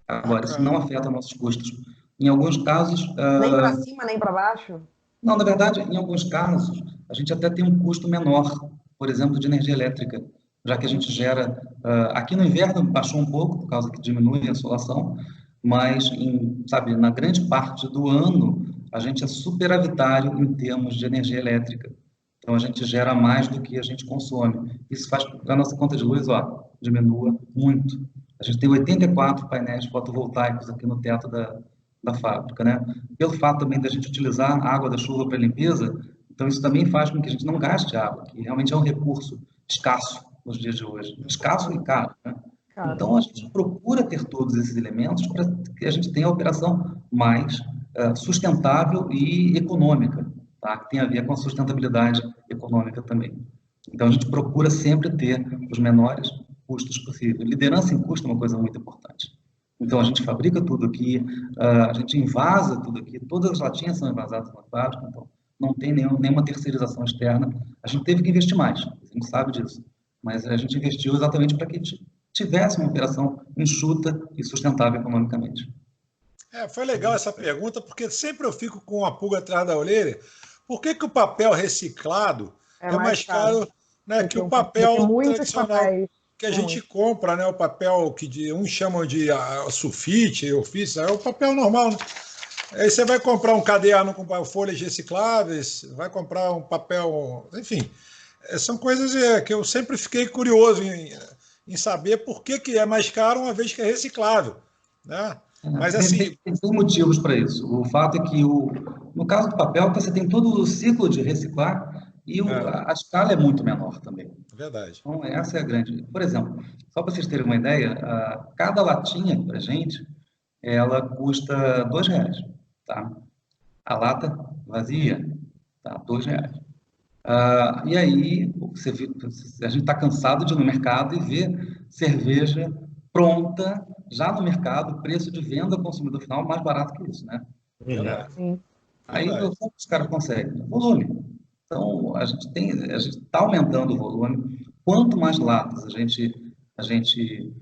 Agora, isso não afeta nossos custos. Em alguns casos... Nem para cima, nem para baixo? Não, na verdade, em alguns casos, a gente até tem um custo menor, por exemplo, de energia elétrica, já que a gente gera... aqui no inverno baixou um pouco, por causa que diminui a insolação, mas, na grande parte do ano, a gente é superavitário em termos de energia elétrica. Então, a gente gera mais do que a gente consome. Isso faz com que a nossa conta de luz diminua muito. A gente tem 84 painéis fotovoltaicos aqui no teto da fábrica, né? Pelo fato também da gente utilizar a água da chuva para limpeza, então isso também faz com que a gente não gaste água, que realmente é um recurso escasso nos dias de hoje. Escasso e caro, né? Então, a gente procura ter todos esses elementos para que a gente tenha a operação mais sustentável e econômica, tá? Que tem a ver com a sustentabilidade econômica também. Então, a gente procura sempre ter os menores custos possíveis. Liderança em custo é uma coisa muito importante. Então, a gente fabrica tudo aqui, a gente invasa tudo aqui, todas as latinhas são envasadas na fábrica, então não tem nenhuma terceirização externa. A gente teve que investir mais, a gente sabe disso. mas a gente investiu exatamente para que tivesse uma operação enxuta e sustentável economicamente. Foi legal essa pergunta, porque sempre eu fico com uma pulga atrás da orelha. Por que o papel reciclado é mais caro, né, que o papel tradicional que a gente compra, né? O papel que uns chamam de sulfite, ofício, é o papel normal, né? Aí você vai comprar um caderno com folhas recicláveis, vai comprar um papel, enfim, são coisas que eu sempre fiquei curioso em saber por que é mais caro uma vez que é reciclável, né? Mas assim, tem motivos para isso. O fato é que no caso do papel você tem todo o ciclo de reciclar e a escala é muito menor também. Verdade. Então essa é a grande. Por exemplo, só para vocês terem uma ideia, cada latinha para a gente ela custa R$2, tá? A lata vazia, tá? R$2. E aí a gente está cansado de ir no mercado e ver cerveja pronta já no mercado, preço de venda ao consumidor final mais barato que isso, né? Sim. Aí o que os caras conseguem? Volume. Então a gente está aumentando o volume. Quanto mais latas a gente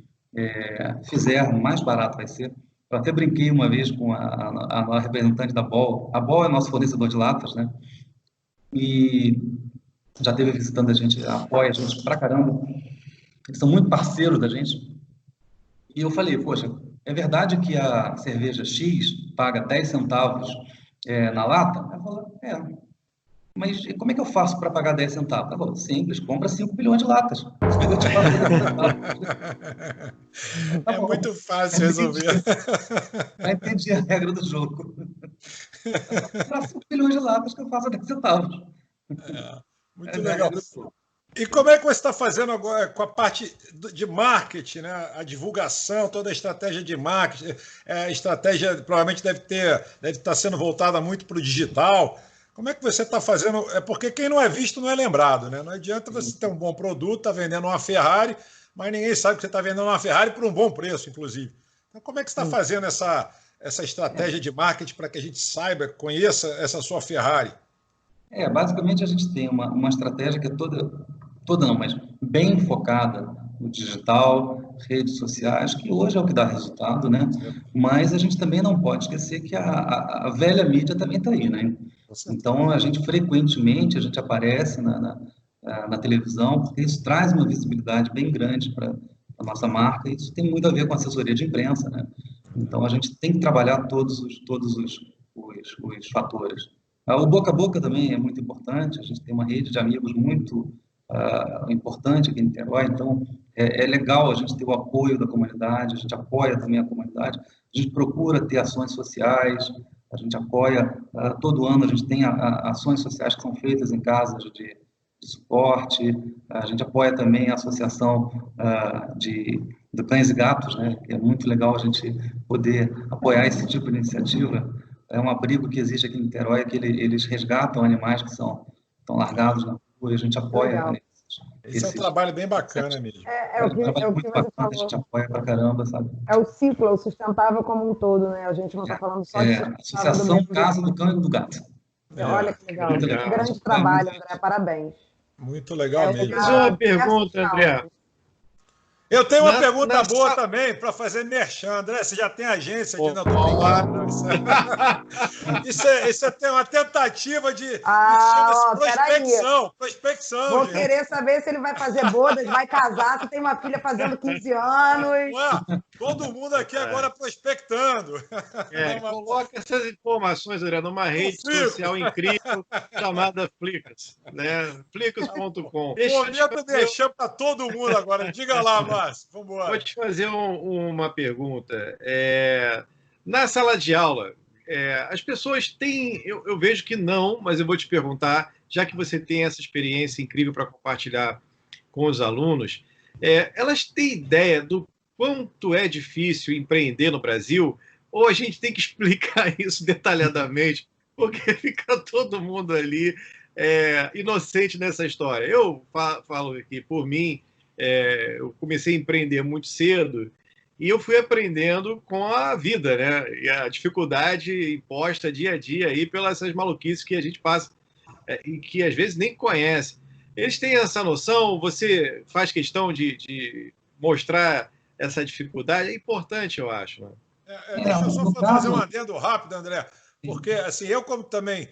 fizer, mais barato vai ser. Eu até brinquei uma vez com a representante da Ball. A Ball é nosso fornecedor de latas, né? E já esteve visitando a gente, apoia a gente pra caramba. Eles são muito parceiros da gente. E eu falei, poxa, é verdade que a cerveja X paga 10 centavos na lata? Ela falou, mas como é que eu faço para pagar 10 centavos? Ela falou, simples, compra 5 bilhões de latas. Eu te pago 10 centavos. É muito fácil resolver. Já entendi a regra do jogo. Para 5 bilhões de latas que eu faço 10 centavos. Muito legal. E como é que você está fazendo agora com a parte de marketing, né? A divulgação, toda a estratégia de marketing, a estratégia provavelmente deve estar sendo voltada muito para o digital. Como é que você está fazendo? Porque quem não é visto não é lembrado, né? Não adianta você ter um bom produto, está vendendo uma Ferrari, mas ninguém sabe que você está vendendo uma Ferrari por um bom preço, inclusive. Então, como é que você está fazendo essa estratégia de marketing para que a gente saiba, conheça essa sua Ferrari? Basicamente a gente tem uma estratégia que é toda não, mas bem focada no digital, redes sociais, que hoje é o que dá resultado, né? Mas a gente também não pode esquecer que a velha mídia também está aí, né? Então a gente frequentemente aparece na televisão, porque isso traz uma visibilidade bem grande para a nossa marca, e isso tem muito a ver com assessoria de imprensa, né? Então a gente tem que trabalhar todos os fatores. O boca a boca também é muito importante, a gente tem uma rede de amigos muito importante aqui em Niterói, então é legal a gente ter o apoio da comunidade, a gente apoia também a comunidade, a gente procura ter ações sociais, a gente apoia, todo ano a gente tem ações sociais que são feitas em casas de suporte, a gente apoia também a associação de cães e gatos, né, que é muito legal a gente poder apoiar esse tipo de iniciativa. É um abrigo que existe aqui em Niterói, que eles resgatam animais que estão largados na rua e a gente apoia. Esse é um trabalho bem bacana mesmo. É o que você falou. A gente apoia pra caramba, sabe? É o ciclo, é o sustentável como um todo, né? A gente não está falando só de Associação Casa do Cão e do Gato. Olha que legal. Grande trabalho, André. Parabéns. Muito legal mesmo. Mais uma pergunta, André. Eu tenho uma pergunta boa também para fazer merchan. André, você já tem agência de Isso é uma tentativa de prospecção. Vou querer saber se ele vai fazer bodas, vai casar, se tem uma filha fazendo 15 anos. Todo mundo aqui agora prospectando. Coloca essas informações, André, numa rede social incrível chamada Flicas, né? Flicas.com. Momento deixando para todo mundo agora. Diga lá, Márcio. Vamos embora. Vou te fazer uma pergunta. Na sala de aula, as pessoas têm... Eu vejo que não, mas eu vou te perguntar, já que você tem essa experiência incrível para compartilhar com os alunos, elas têm ideia do quanto é difícil empreender no Brasil? Ou a gente tem que explicar isso detalhadamente? Porque fica todo mundo ali inocente nessa história. Eu falo aqui por mim, eu comecei a empreender muito cedo e eu fui aprendendo com a vida, né? E a dificuldade imposta dia a dia aí pelas essas maluquices que a gente passa e que às vezes nem conhece. Eles têm essa noção? Você faz questão de mostrar essa dificuldade? É importante, eu acho. Né? Deixa eu só fazer um adendo rápido, André, porque assim, eu como também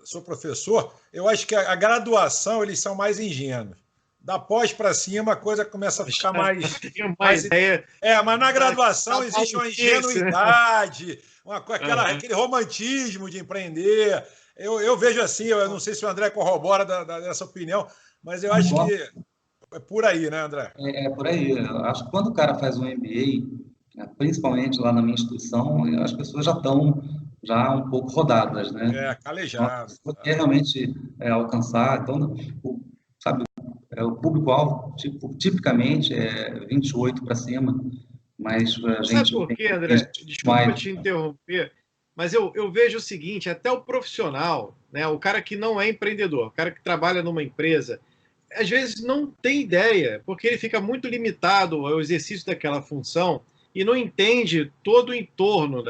sou professor, eu acho que a graduação eles são mais ingênuos. Da pós para cima a coisa começa a ficar mais ideia. Mas na graduação existe uma ingenuidade, aquele romantismo de empreender. Eu vejo assim, eu não sei se o André corrobora dessa opinião, mas eu acho que é por aí, né, André? É por aí. Eu acho que quando o cara faz um MBA, principalmente lá na minha instituição, as pessoas já estão um pouco rodadas, né? Calejadas. Se você quer realmente alcançar, então, sabe, o público-alvo, tipicamente, é 28 para cima, mas a gente... Sabe por quê, André? Desculpa te interromper, mas eu vejo o seguinte, até o profissional, né, o cara que não é empreendedor, o cara que trabalha numa empresa, às vezes não tem ideia, porque ele fica muito limitado ao exercício daquela função e não entende todo o entorno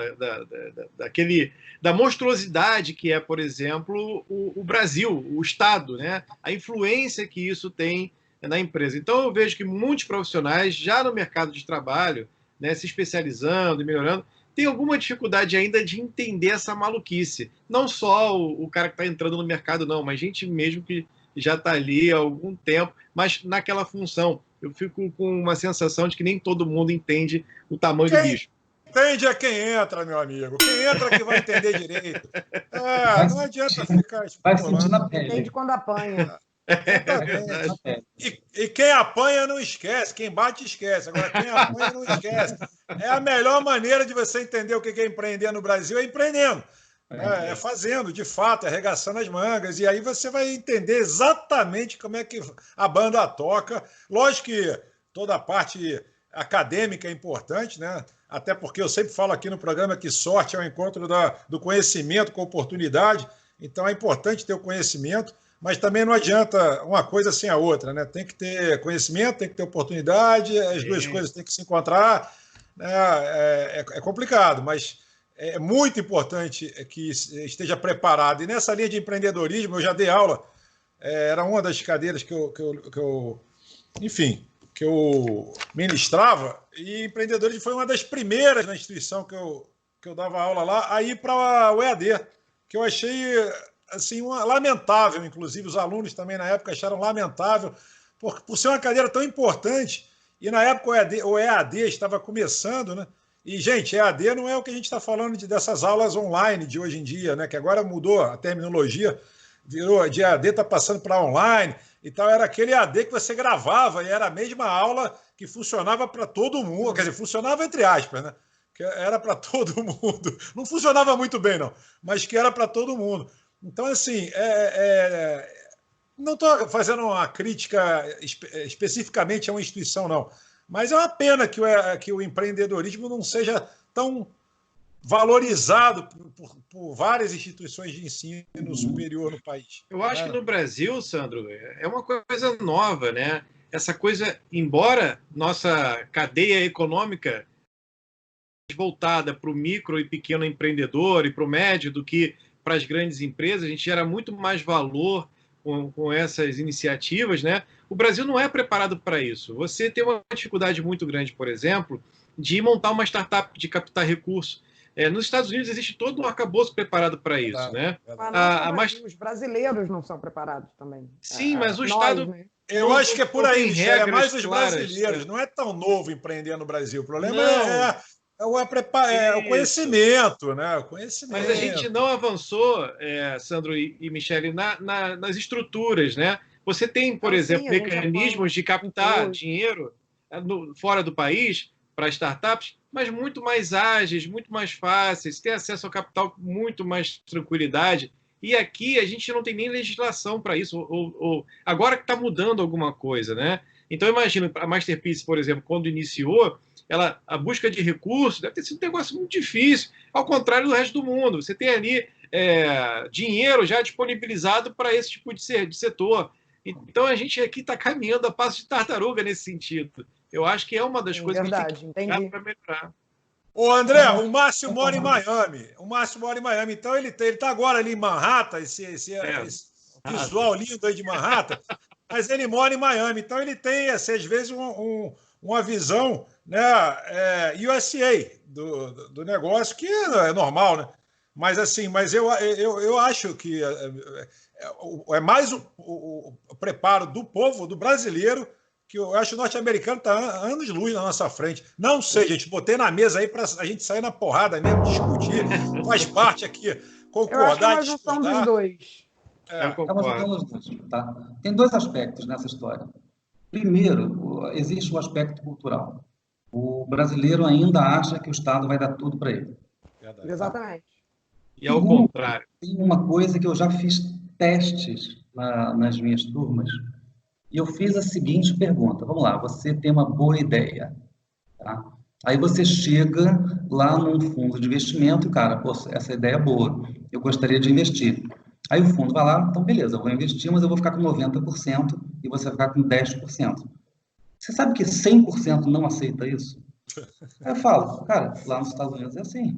da monstruosidade que é, por exemplo, o Brasil, o Estado, né? A influência que isso tem na empresa. Então, eu vejo que muitos profissionais, já no mercado de trabalho, né, se especializando e melhorando, tem alguma dificuldade ainda de entender essa maluquice. Não só o cara que está entrando no mercado, não, mas gente mesmo que já está ali há algum tempo, mas naquela função. Eu fico com uma sensação de que nem todo mundo entende o tamanho do bicho. Entende é quem entra, meu amigo. Quem entra que vai entender direito. Não adianta ficar especulando. Entende quando apanha. E quem apanha não esquece, quem bate esquece. Agora, quem apanha não esquece. É a melhor maneira de você entender o que é empreender no Brasil, é empreendendo. É fazendo, de fato, arregaçando as mangas. E aí você vai entender exatamente como é que a banda toca. Lógico que toda a parte acadêmica é importante, né? Até porque eu sempre falo aqui no programa que sorte é o encontro do conhecimento com oportunidade. Então é importante ter o conhecimento, mas também não adianta uma coisa sem a outra, né? Tem que ter conhecimento, tem que ter oportunidade, as duas coisas têm que se encontrar. Né? É complicado, mas é muito importante que esteja preparado. E nessa linha de empreendedorismo, eu já dei aula, era uma das cadeiras que eu ministrava, e empreendedorismo foi uma das primeiras na instituição que eu dava aula lá, a ir para o EAD, que eu achei assim, lamentável, inclusive os alunos também na época acharam lamentável, por ser uma cadeira tão importante, e na época o EAD estava começando, né? E, gente, EAD não é o que a gente está falando dessas aulas online de hoje em dia, né? Que agora mudou a terminologia, virou de EAD, está passando para online e tal. Era aquele EAD que você gravava e era a mesma aula que funcionava para todo mundo. Quer dizer, funcionava entre aspas, né? Que era para todo mundo. Não funcionava muito bem, não, mas que era para todo mundo. Então, assim, não estou fazendo uma crítica especificamente a uma instituição, não. Mas é uma pena que o empreendedorismo não seja tão valorizado por várias instituições de ensino superior no país. Eu acho que no Brasil, Sandro, é uma coisa nova, né? Essa coisa, embora nossa cadeia econômica voltada para o micro e pequeno empreendedor e para o médio do que para as grandes empresas, a gente gera muito mais valor com essas iniciativas, né? O Brasil não é preparado para isso. Você tem uma dificuldade muito grande, por exemplo, de montar uma startup, de captar recursos. Nos Estados Unidos existe todo um arcabouço preparado para isso, né? Mas os brasileiros não são preparados também. Sim, mas o Estado... Né? Eu acho que é por aí, Michel, é mais os brasileiros. Não é tão novo empreender no Brasil. O problema é o conhecimento, né? O conhecimento. Mas a gente não avançou, Sandro e Michele, nas estruturas, né? Você tem, por exemplo, mecanismos de captar dinheiro fora do país para startups, mas muito mais ágeis, muito mais fáceis, tem acesso ao capital com muito mais tranquilidade. E aqui a gente não tem nem legislação para isso, agora que está mudando alguma coisa, né? Então, imagina, a Masterpiece, por exemplo, quando iniciou, a busca de recursos deve ter sido um negócio muito difícil, ao contrário do resto do mundo. Você tem ali dinheiro já disponibilizado para esse tipo de setor. Então, a gente aqui está caminhando a passo de tartaruga nesse sentido. Eu acho que é uma das coisas que a gente tem que para melhorar. Ô, André, o Márcio mora em Miami. Então, ele está agora ali em Manhattan, visual lindo aí de Manhattan, mas ele mora em Miami, então ele tem, assim, às vezes, uma visão, né, USA do negócio, que é normal, né? Mas assim, eu acho que é mais o preparo do povo, do brasileiro, que eu acho que o norte-americano está anos-luz na nossa frente. Não sei, gente, botei na mesa aí para a gente sair na porrada mesmo, discutir, faz parte aqui, concordar, eu acho que é uma junção dos dois. Eu concordo. Tá? Tem dois aspectos nessa história. Primeiro, existe o aspecto cultural. O brasileiro ainda acha que o Estado vai dar tudo para ele. Verdade. Exatamente. E ao contrário. Tem uma coisa que eu já fiz testes nas minhas turmas, e eu fiz a seguinte pergunta. Vamos lá, você tem uma boa ideia, tá? Aí você chega lá num fundo de investimento e, cara, pô, essa ideia é boa, eu gostaria de investir. Aí o fundo vai lá, então beleza, eu vou investir, mas eu vou ficar com 90% e você vai ficar com 10%. Você sabe que 100% não aceita isso? Aí eu falo, cara, lá nos Estados Unidos é assim.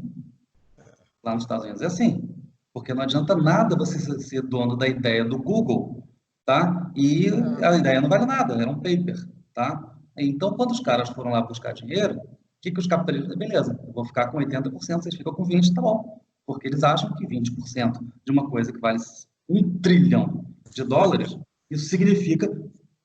Lá nos Estados Unidos é assim. Porque não adianta nada você ser dono da ideia do Google, tá? E a ideia não vale nada, era um paper, tá? Então, quando os caras foram lá buscar dinheiro, o que os capitalistas... Beleza, eu vou ficar com 80%, vocês ficam com 20%, tá bom. Porque eles acham que 20% de uma coisa que vale $1 trilhão, isso significa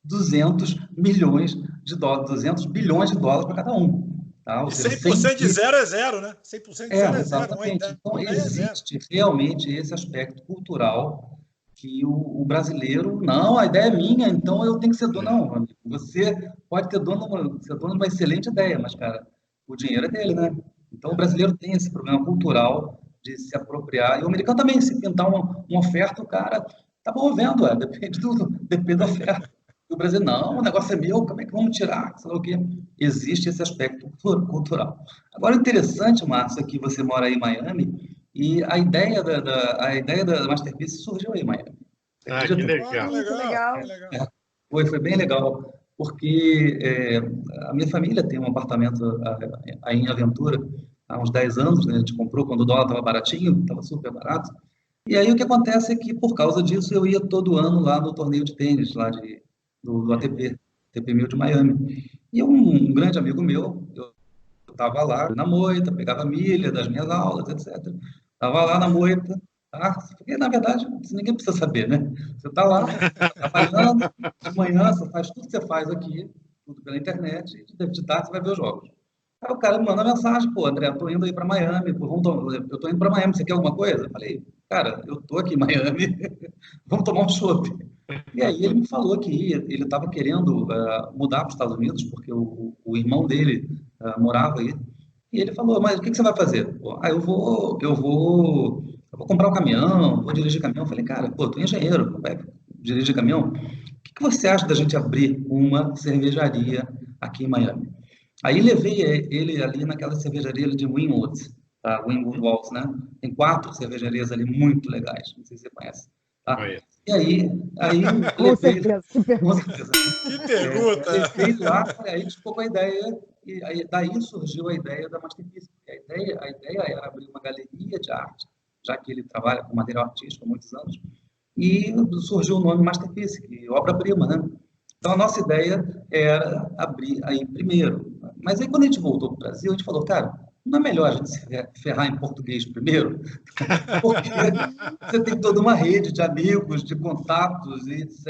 200 bilhões de dólares para cada um. Tá? E 100% de zero é zero, né? 100% de zero é zero. Exatamente. Então, existe realmente esse aspecto cultural que o brasileiro, não, a ideia é minha, então eu tenho que ser dono. Não, amigo, você pode ser dono de uma excelente ideia, mas, cara, o dinheiro é dele, né? Então, o brasileiro tem esse problema cultural de se apropriar. E o americano também, se pintar uma oferta, o cara, tá bom, vendo, depende da oferta. O Brasil, não, o negócio é meu, como é que vamos tirar? Sei lá o quê. Existe esse aspecto cultural. Agora, o interessante, Márcio, é que você mora aí em Miami e a ideia da Masterpiece surgiu aí em Miami. Ah, que legal. Legal. Foi bem legal, porque a minha família tem um apartamento aí em Aventura há uns 10 anos, né? A gente comprou quando o dólar estava baratinho, estava super barato. E aí o que acontece é que, por causa disso, eu ia todo ano lá no torneio de tênis, lá do ATP 1000 de Miami. E um grande amigo meu, eu estava lá na moita, pegava milha das minhas aulas, etc. Estava lá na moita, tá? Porque, na verdade, ninguém precisa saber, né? Você está lá, trabalhando, de manhã você faz tudo que você faz aqui, tudo pela internet, e de tarde você vai ver os jogos. Aí o cara me manda mensagem, pô, André, eu tô indo aí para Miami, pô, eu tô indo para Miami, você quer alguma coisa? Eu falei, cara, eu tô aqui em Miami, vamos tomar um chopp. E aí ele me falou que ele estava querendo mudar para os Estados Unidos, porque o irmão dele morava aí. E ele falou, mas o que você vai fazer? Eu vou comprar um caminhão, vou dirigir caminhão. Eu falei, cara, pô, tu é engenheiro, vai dirigir caminhão? O que você acha da gente abrir uma cervejaria aqui em Miami? Aí levei ele ali naquela cervejaria de Wynwood, tá? Wynwood Walls, né? Tem 4 cervejarias ali muito legais, não sei se você conhece. Tá? E aí com certeza. Que pergunta! Levei lá, aí a gente ficou com a ideia, e aí daí surgiu a ideia da Masterpiece. A ideia era abrir uma galeria de arte, já que ele trabalha com material artístico há muitos anos, e surgiu o nome Masterpiece, que é obra-prima, né? Então, a nossa ideia era abrir aí primeiro. Mas aí, quando a gente voltou para o Brasil, a gente falou, cara, não é melhor a gente se ferrar em português primeiro? Porque você tem toda uma rede de amigos, de contatos, etc.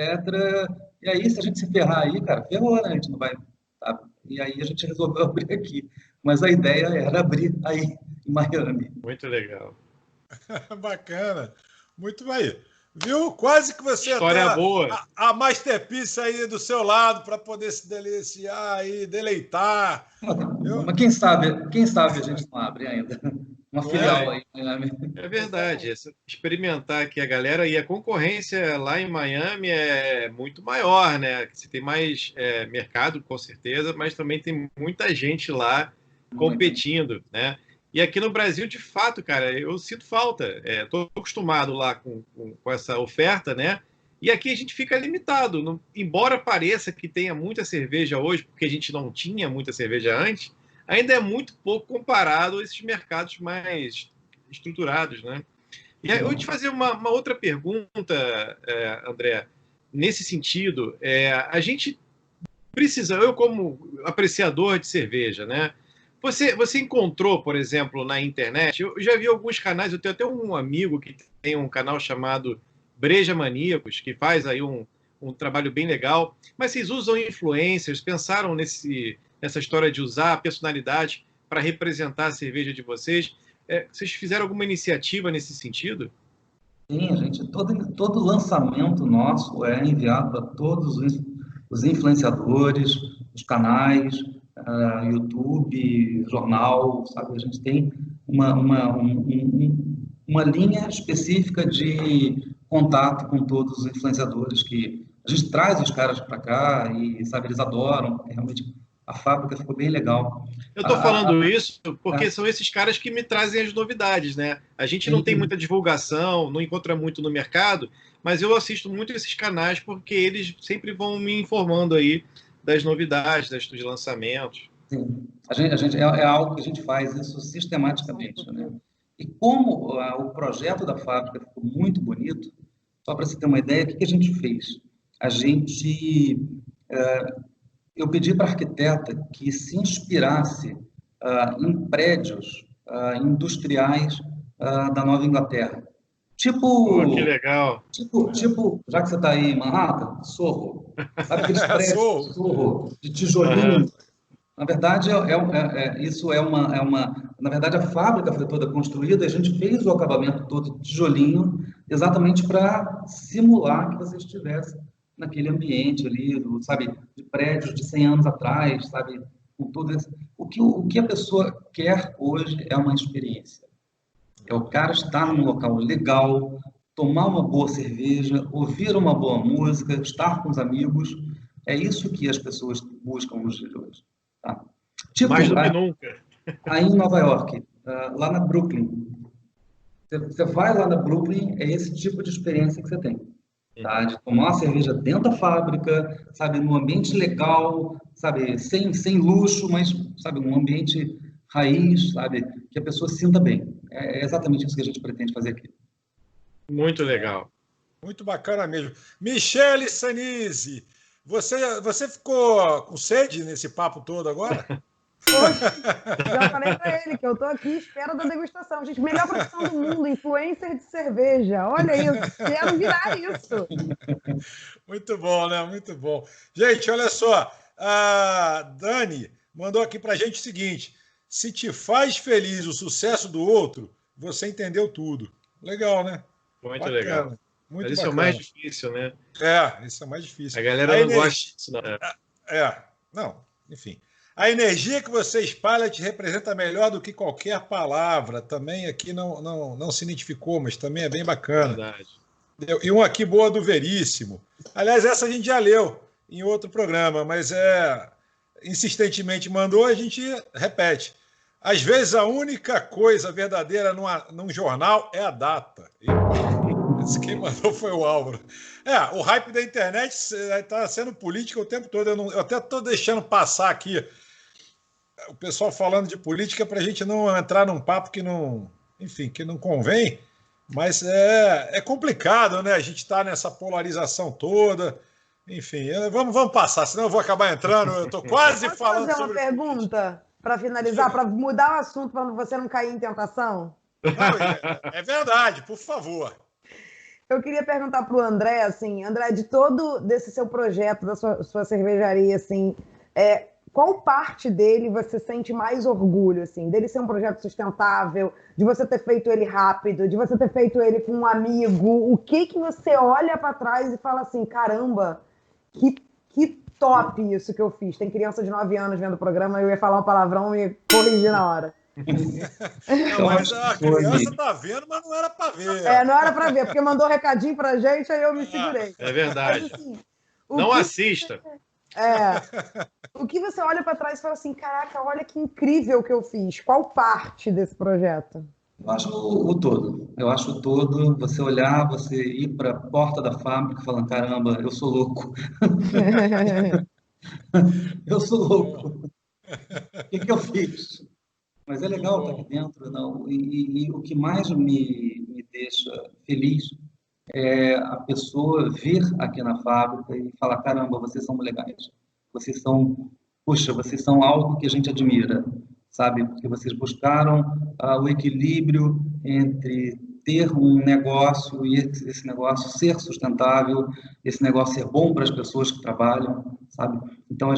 E aí, se a gente se ferrar aí, cara, ferrou, né? A gente não vai... Tá? E aí, a gente resolveu abrir aqui. Mas a ideia era abrir aí, em Miami. Muito legal. Bacana. Muito bem. Viu? Quase que você História boa. A Masterpiece aí do seu lado para poder se deliciar e deleitar. Mas quem sabe a gente não abre ainda. Uma filial aí em Miami. É verdade. Experimentar aqui a galera e a concorrência lá em Miami é muito maior, né? Você tem mais mercado, com certeza, mas também tem muita gente lá competindo, né? E aqui no Brasil, de fato, cara, eu sinto falta. Estou acostumado lá com essa oferta, né? E aqui a gente fica limitado. Embora pareça que tenha muita cerveja hoje, porque a gente não tinha muita cerveja antes, ainda é muito pouco comparado a esses mercados mais estruturados, né? E aí, eu vou te fazer uma outra pergunta, André, nesse sentido. A gente precisa, eu como apreciador de cerveja, né? Você encontrou, por exemplo, na internet, eu já vi alguns canais, eu tenho até um amigo que tem um canal chamado Breja Maníacos, que faz aí um trabalho bem legal, mas vocês usam influencers, pensaram nessa história de usar a personalidade para representar a cerveja de vocês? Vocês fizeram alguma iniciativa nesse sentido? Sim, gente, todo lançamento nosso é enviado para todos os influenciadores, os canais, YouTube, jornal, sabe? A gente tem uma linha específica de contato com todos os influenciadores que a gente traz os caras para cá e, sabe, eles adoram. Realmente, a fábrica ficou bem legal. Eu estou falando isso porque são esses caras que me trazem as novidades, né? A gente não tem muita divulgação, não encontra muito no mercado, mas eu assisto muito esses canais porque eles sempre vão me informando aí das novidades, dos lançamentos. Sim, a gente é algo que a gente faz isso sistematicamente, né? E como o projeto da fábrica ficou muito bonito, só para você ter uma ideia, o que a gente fez? Eu pedi para a arquiteta que se inspirasse em prédios industriais da Nova Inglaterra. Tipo, que legal! Tipo, já que você está aí em Manhattan, Sorro, sabe aqueles prédios Sorro, de tijolinho? Na verdade, na verdade, a fábrica foi toda construída, a gente fez o acabamento todo de tijolinho, exatamente para simular que você estivesse naquele ambiente ali, sabe, de prédios de 100 anos atrás, sabe, com tudo isso. O que a pessoa quer hoje é uma experiência. É o cara estar num local legal, tomar uma boa cerveja, ouvir uma boa música, estar com os amigos. É isso que as pessoas buscam nos dias de hoje. Tá? Tipo, mais do que nunca. Aí em Nova York, lá na Brooklyn. Você vai lá na Brooklyn, é esse tipo de experiência que você tem. Tá? De tomar uma cerveja dentro da fábrica, sabe, num ambiente legal, sabe, sem luxo, mas, sabe, um ambiente raiz, sabe, que a pessoa se sinta bem. É exatamente isso que a gente pretende fazer aqui. Muito legal. Muito bacana mesmo. Michele Sanise, você ficou com sede nesse papo todo agora? Já falei para ele que eu estou aqui à espera da degustação. Gente, melhor profissão do mundo, influencer de cerveja. Olha isso, quero virar isso. Muito bom, né? Muito bom. Gente, olha só, a Dani mandou aqui para a gente o seguinte: se te faz feliz o sucesso do outro, você entendeu tudo. Legal, né? Muito bacana. Legal. Muito Mas isso bacana. é o mais difícil, né? Isso é o mais difícil. A galera não gosta disso, não. Não, enfim. A energia que você espalha te representa melhor do que qualquer palavra. Também aqui não se identificou, mas também é bem bacana. Verdade. E um aqui boa do Veríssimo. Aliás, essa a gente já leu em outro programa, mas insistentemente mandou, a gente repete. Às vezes a única coisa verdadeira num jornal é a data. Quem mandou foi o Álvaro. O hype da internet está sendo política o tempo todo. Eu até estou deixando passar aqui o pessoal falando de política para a gente não entrar num papo que não convém, mas é complicado, né? A gente está nessa polarização toda. Enfim, vamos passar, senão eu vou acabar entrando. Eu estou quase falando sobre... Posso fazer uma pergunta para finalizar, para mudar o assunto, para você não cair em tentação? Não, é verdade, por favor. Eu queria perguntar para o André, assim, André, de todo desse seu projeto, da sua cervejaria, assim, qual parte dele você sente mais orgulho, assim, dele ser um projeto sustentável, de você ter feito ele rápido, de você ter feito ele com um amigo? O que você olha para trás e fala assim, caramba, que top isso que eu fiz? Tem criança de 9 anos vendo o programa, eu ia falar um palavrão e corrigir na hora. Não, mas a criança tá vendo, mas não era para ver. Não era para ver, porque mandou recadinho pra gente, aí eu me segurei. É verdade. Mas, assim, não assista. O que você olha para trás e fala assim, caraca, olha que incrível que eu fiz. Qual parte desse projeto? Eu acho o todo. Eu acho o todo. Você olhar, você ir para a porta da fábrica e falar, caramba, eu sou louco. Eu sou louco. O que eu fiz? Mas é legal estar aqui dentro, não? E o que mais me deixa feliz é a pessoa vir aqui na fábrica e falar, caramba, vocês são legais. Vocês são, puxa, vocês são algo que a gente admira, sabe? Porque vocês buscaram o equilíbrio entre ter um negócio e esse negócio ser sustentável, esse negócio ser bom para as pessoas que trabalham, sabe? Então,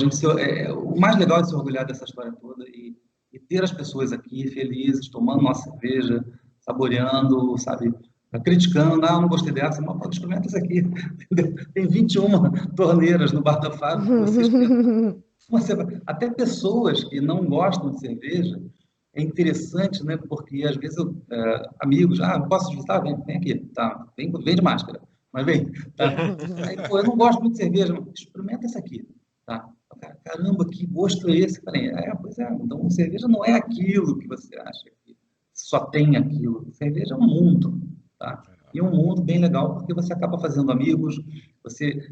o mais legal é se orgulhar dessa história toda e ter as pessoas aqui felizes, tomando nossa cerveja, saboreando, sabe? Criticando, não gostei dessa, mas pode experimentar isso aqui. Tem 21 torneiras no bar da fábrica, até pessoas que não gostam de cerveja, é interessante, né? Porque às vezes amigos, posso visitar? Vem aqui, tá? Vem de máscara, mas vem. Tá? Aí, pô, eu não gosto muito de cerveja, mas experimenta essa aqui, tá? Caramba, que gosto é esse? Falei, pois é, então cerveja não é aquilo que você acha que só tem aquilo. Cerveja é um mundo, tá? E é um mundo bem legal, porque você acaba fazendo amigos,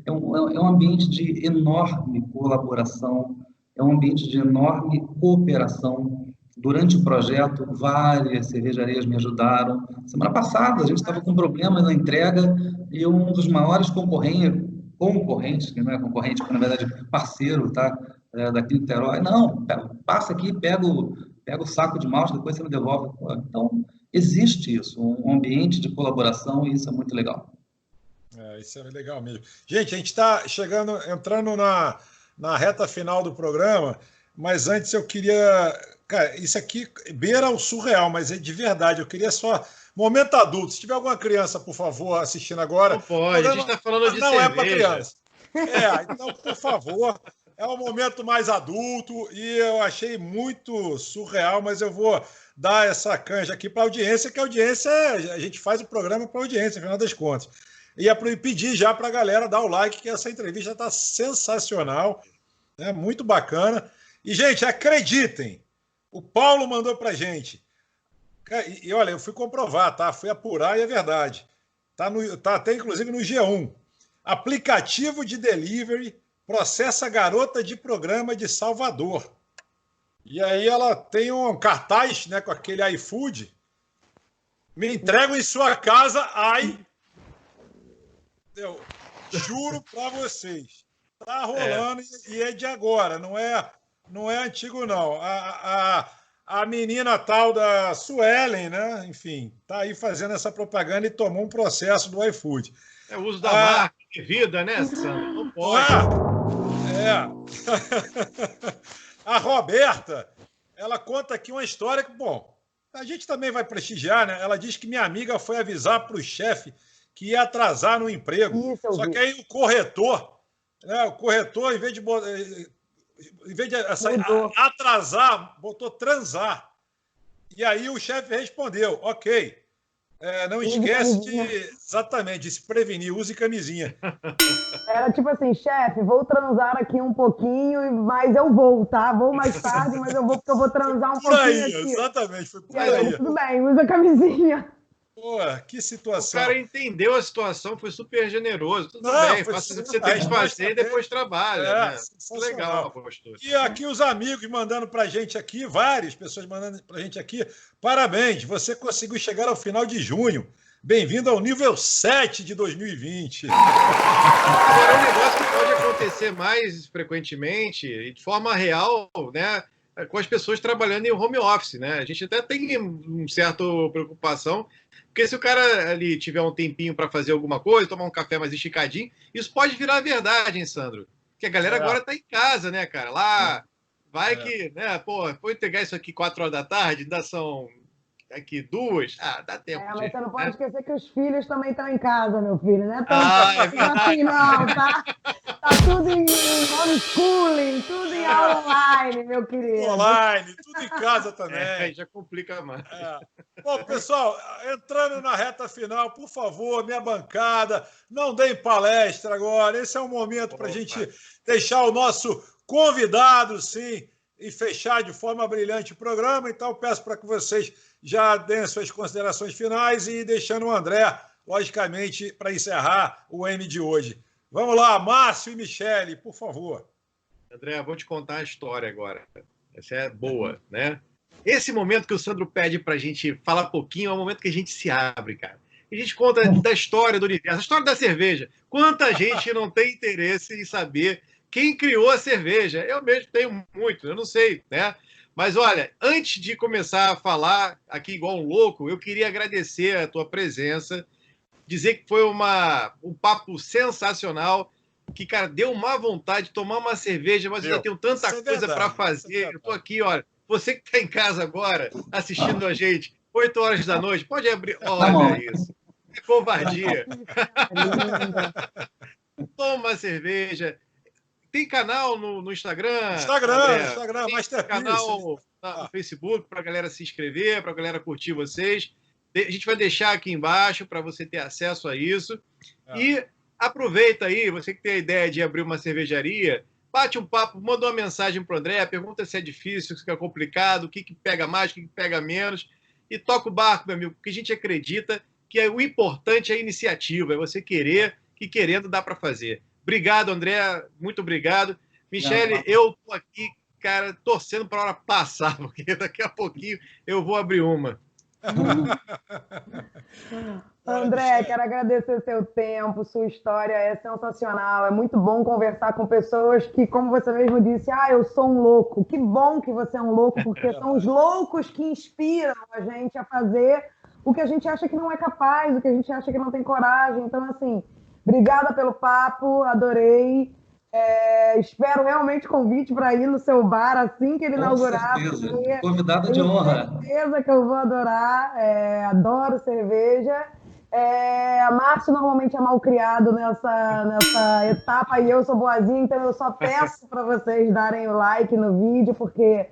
é um ambiente de enorme colaboração, é um ambiente de enorme cooperação. Durante o projeto, várias cervejarias me ajudaram. Semana passada, a gente estava com problemas na entrega e um dos maiores concorrentes, que não é concorrente, mas na verdade parceiro, tá? Daqui de Niterói, não, passa aqui, pega o saco de malte, depois você me devolve. Então, existe isso, um ambiente de colaboração, e isso é muito legal. Isso é legal mesmo. Gente, a gente está entrando na reta final do programa, mas antes eu queria... Cara, isso aqui beira o surreal, mas é de verdade. Eu queria só... Momento adulto. Se tiver alguma criança, por favor, assistindo agora... Não pode, a gente está falando de não cerveja. É para criança. Então, por favor, é um momento mais adulto e eu achei muito surreal, mas eu vou dar essa canja aqui para a audiência, que a audiência, a gente faz o programa para a audiência, no final das contas. E pedir já para a galera dar o like, que essa entrevista está sensacional, né? Muito bacana. E, gente, acreditem, o Paulo mandou para a gente. E olha, eu fui comprovar, tá? Fui apurar e é verdade. Tá até inclusive no G1. Aplicativo de delivery processa garota de programa de Salvador. E aí ela tem um cartaz, né, com aquele iFood. Me entrego em sua casa, eu juro para vocês. Tá rolando e é de agora, não é antigo, não. A menina tal da Suelen, né? Enfim, tá aí fazendo essa propaganda e tomou um processo do iFood. É o uso da marca de vida, né, Sandro? Não pode. A Roberta, ela conta aqui uma história que, bom, a gente também vai prestigiar, né? Ela diz que minha amiga foi avisar para o chefe que ia atrasar no emprego. Só que aí o corretor, em vez de atrasar, botou transar. E aí o chefe respondeu, ok, não esquece de se prevenir, use camisinha. Era tipo assim, chefe, vou transar aqui um pouquinho, mas eu vou, tá? Vou mais tarde, mas eu vou porque eu vou transar um pouquinho aqui. Exatamente, foi por aí. Tudo bem, usa camisinha. Pô, que situação. O cara entendeu a situação, foi super generoso. Tudo bem, faça o que você tem que fazer e depois trabalha. Né? Legal a postura. E aqui os amigos mandando pra gente aqui, várias pessoas mandando pra gente aqui. Parabéns, você conseguiu chegar ao final de junho. Bem-vindo ao nível 7 de 2020. Agora, é um negócio que pode acontecer mais frequentemente e de forma real, né? Com as pessoas trabalhando em home office, né? A gente até tem uma certa preocupação, porque se o cara ali tiver um tempinho para fazer alguma coisa, tomar um café mais esticadinho, isso pode virar verdade, hein, Sandro? Porque a galera agora está em casa, né, cara? Lá, que, né, pô, vou entregar isso aqui 4 horas da tarde, ainda são aqui 2, dá tempo. Mas você não pode esquecer que os filhos também estão em casa, meu filho, né? Assim não, tá? Tá tudo em homeschooling, tudo em aula online, meu querido. Online, tudo em casa também. Já complica mais. Bom, pessoal, entrando na reta final, por favor, minha bancada, não deem palestra agora. Esse é um momento para a gente deixar o nosso convidado, sim, e fechar de forma brilhante o programa. Então, peço para que vocês já deem as suas considerações finais e deixando o André, logicamente, para encerrar o M de hoje. Vamos lá, Márcio e Michele, por favor. André, vou te contar a história agora. Essa é boa, né? Esse momento que o Sandro pede para a gente falar pouquinho é o momento que a gente se abre, cara. e a gente conta da história do universo, a história da cerveja. Quanta gente não tem interesse em saber quem criou a cerveja? Eu mesmo tenho muito, eu não sei, né? Mas olha, antes de começar a falar aqui igual um louco, eu queria agradecer a tua presença, dizer que foi um papo sensacional, que, cara, deu uma vontade de tomar uma cerveja, mas eu ainda tenho tanta coisa para fazer. Eu tô aqui, olha, você que está em casa agora, assistindo a gente, 8 horas da noite, pode abrir. Olha isso. É covardia. Toma uma cerveja. Tem canal no Instagram? Instagram, Masterpiece. Canal no Facebook para a galera se inscrever, para a galera curtir vocês. A gente vai deixar aqui embaixo para você ter acesso a isso. E aproveita aí, você que tem a ideia de abrir uma cervejaria, bate um papo, manda uma mensagem para o André, pergunta se é difícil, se é complicado, o que pega mais, o que pega menos, e toca o barco, meu amigo, porque a gente acredita que o importante é a iniciativa, é você querer, que querendo dá para fazer. Obrigado, André, muito obrigado. Michele, eu tô aqui, cara, torcendo para a hora passar, porque daqui a pouquinho eu vou abrir uma. André, quero agradecer seu tempo, sua história é sensacional, é muito bom conversar com pessoas que, como você mesmo disse, eu sou um louco. Que bom que você é um louco, porque são os loucos que inspiram a gente a fazer o que a gente acha que não é capaz, o que a gente acha que não tem coragem. Então, assim, obrigada pelo papo, adorei. Espero realmente convite para ir no seu bar assim que ele inaugurar. Com certeza, convidada de honra. Com certeza que eu vou adorar, adoro cerveja. Márcio normalmente é mal criado nessa etapa e eu sou boazinha, então eu só peço para vocês darem o like no vídeo, porque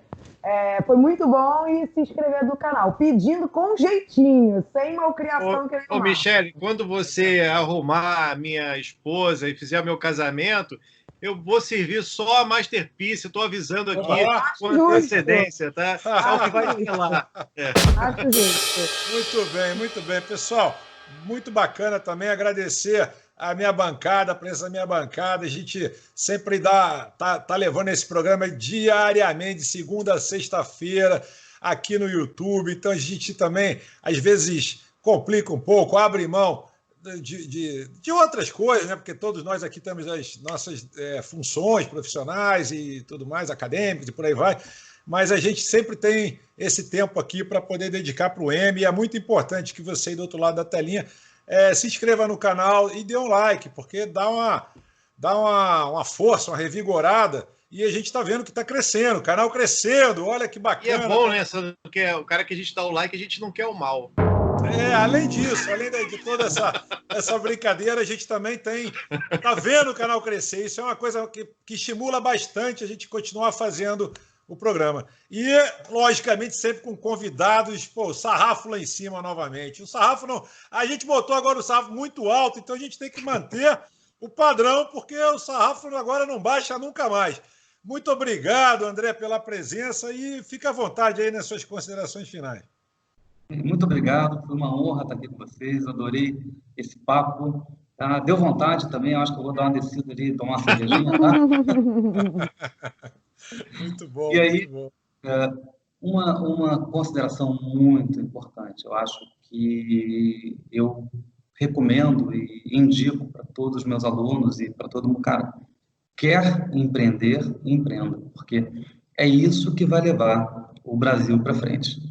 foi muito bom, e se inscrever no canal, pedindo com jeitinho, sem malcriação. Ô Michele, quando você arrumar a minha esposa e fizer o meu casamento, eu vou servir só a Masterpiece, estou avisando aqui com antecedência, tá? É o que vai ter lá. Acho justo. Muito bem. Pessoal, muito bacana também agradecer a minha bancada, a presença da minha bancada. A gente sempre tá levando esse programa diariamente, de segunda a sexta-feira, aqui no YouTube. Então a gente também, às vezes, complica um pouco, abre mão de outras coisas, né? Porque todos nós aqui temos as nossas funções profissionais e tudo mais, acadêmicas e por aí vai, mas a gente sempre tem esse tempo aqui para poder dedicar para o M, e é muito importante que você aí do outro lado da telinha se inscreva no canal e dê um like, porque dá uma força, uma revigorada, e a gente está vendo que está crescendo, o canal crescendo, olha que bacana. E é bom, né? Porque o cara que a gente dá o like, a gente não quer o mal. Além disso, além de toda essa brincadeira, a gente também tá vendo o canal crescer. Isso é uma coisa que estimula bastante a gente continuar fazendo o programa. E, logicamente, sempre com convidados, o sarrafo lá em cima novamente. O sarrafo não. A gente botou agora o sarrafo muito alto, então a gente tem que manter o padrão, porque o sarrafo agora não baixa nunca mais. Muito obrigado, André, pela presença, e fica à vontade aí nas suas considerações finais. Muito obrigado, foi uma honra estar aqui com vocês, adorei esse papo. Deu vontade também, acho que eu vou dar uma descida ali e tomar uma cervejinha, tá? Muito bom. E aí, muito bom. Uma consideração muito importante, eu acho que eu recomendo e indico para todos os meus alunos e para todo mundo, cara, quer empreender, empreenda, porque é isso que vai levar o Brasil para frente.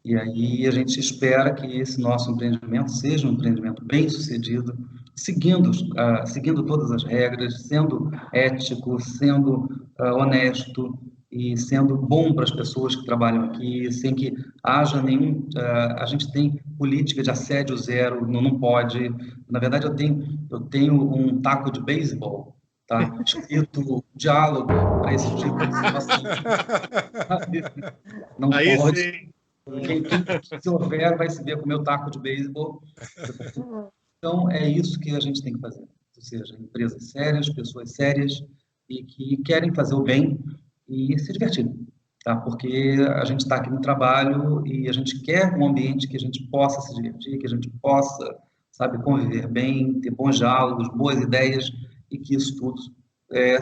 E aí a gente espera que esse nosso empreendimento seja um empreendimento bem-sucedido, seguindo todas as regras, sendo ético, sendo honesto e sendo bom para as pessoas que trabalham aqui, sem que haja nenhum... a gente tem política de assédio zero, não pode. Na verdade, eu tenho um taco de beisebol, tá? Escrito diálogo para esse tipo de situação. Não aí pode. Sim. Quem se houver vai se ver com o meu taco de beisebol. Então, é isso que a gente tem que fazer. Ou seja, empresas sérias, pessoas sérias e que querem fazer o bem e se divertir. Tá? Porque a gente está aqui no trabalho e a gente quer um ambiente que a gente possa se divertir, que a gente possa, conviver bem, ter bons diálogos, boas ideias e que isso tudo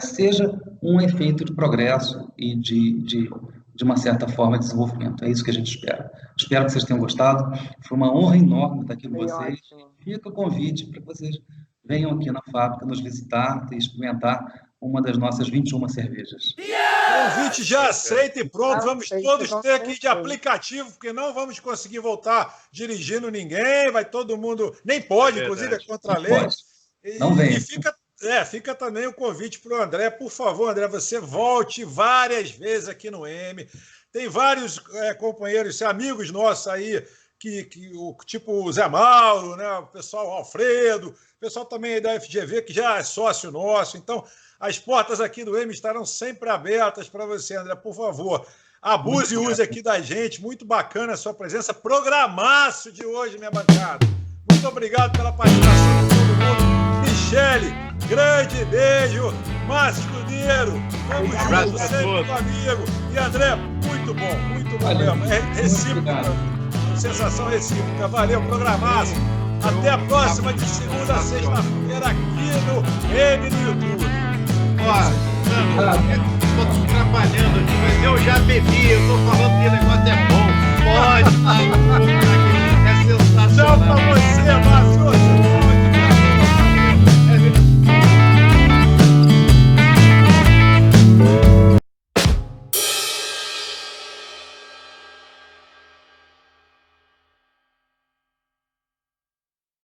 seja um efeito de progresso e de de uma certa forma, de desenvolvimento. É isso que a gente espera. Espero que vocês tenham gostado. Foi uma honra enorme estar aqui com vocês. Fica o convite para que vocês venham aqui na fábrica nos visitar e experimentar uma das nossas 21 cervejas. Convite já aceito e pronto. Vamos todos ter aqui de aplicativo, porque não vamos conseguir voltar dirigindo ninguém. Vai todo mundo... Nem pode, inclusive, é contra a lei. Não vem. E fica também o convite para o André. Por favor, André, você volte várias vezes aqui no M. Tem vários companheiros, amigos nossos aí, tipo o Zé Mauro, né? O pessoal Alfredo, o pessoal também da FGV, que já é sócio nosso. Então, as portas aqui do M estarão sempre abertas para você, André. Por favor, abuse e use aqui da gente. Muito bacana a sua presença. Programaço de hoje, minha bancada. Muito obrigado pela participação de todo mundo. Michele, grande beijo. Márcio Escudeiro, vamos juntos sempre, meu amigo. E André, muito bom mesmo. É recíproco, sensação recíproca. Valeu, programaço. Até a próxima, de segunda a sexta-feira, aqui no M no YouTube. Ó, eu tô trabalhando aqui, mas eu já bebi, eu tô falando que o negócio é bom.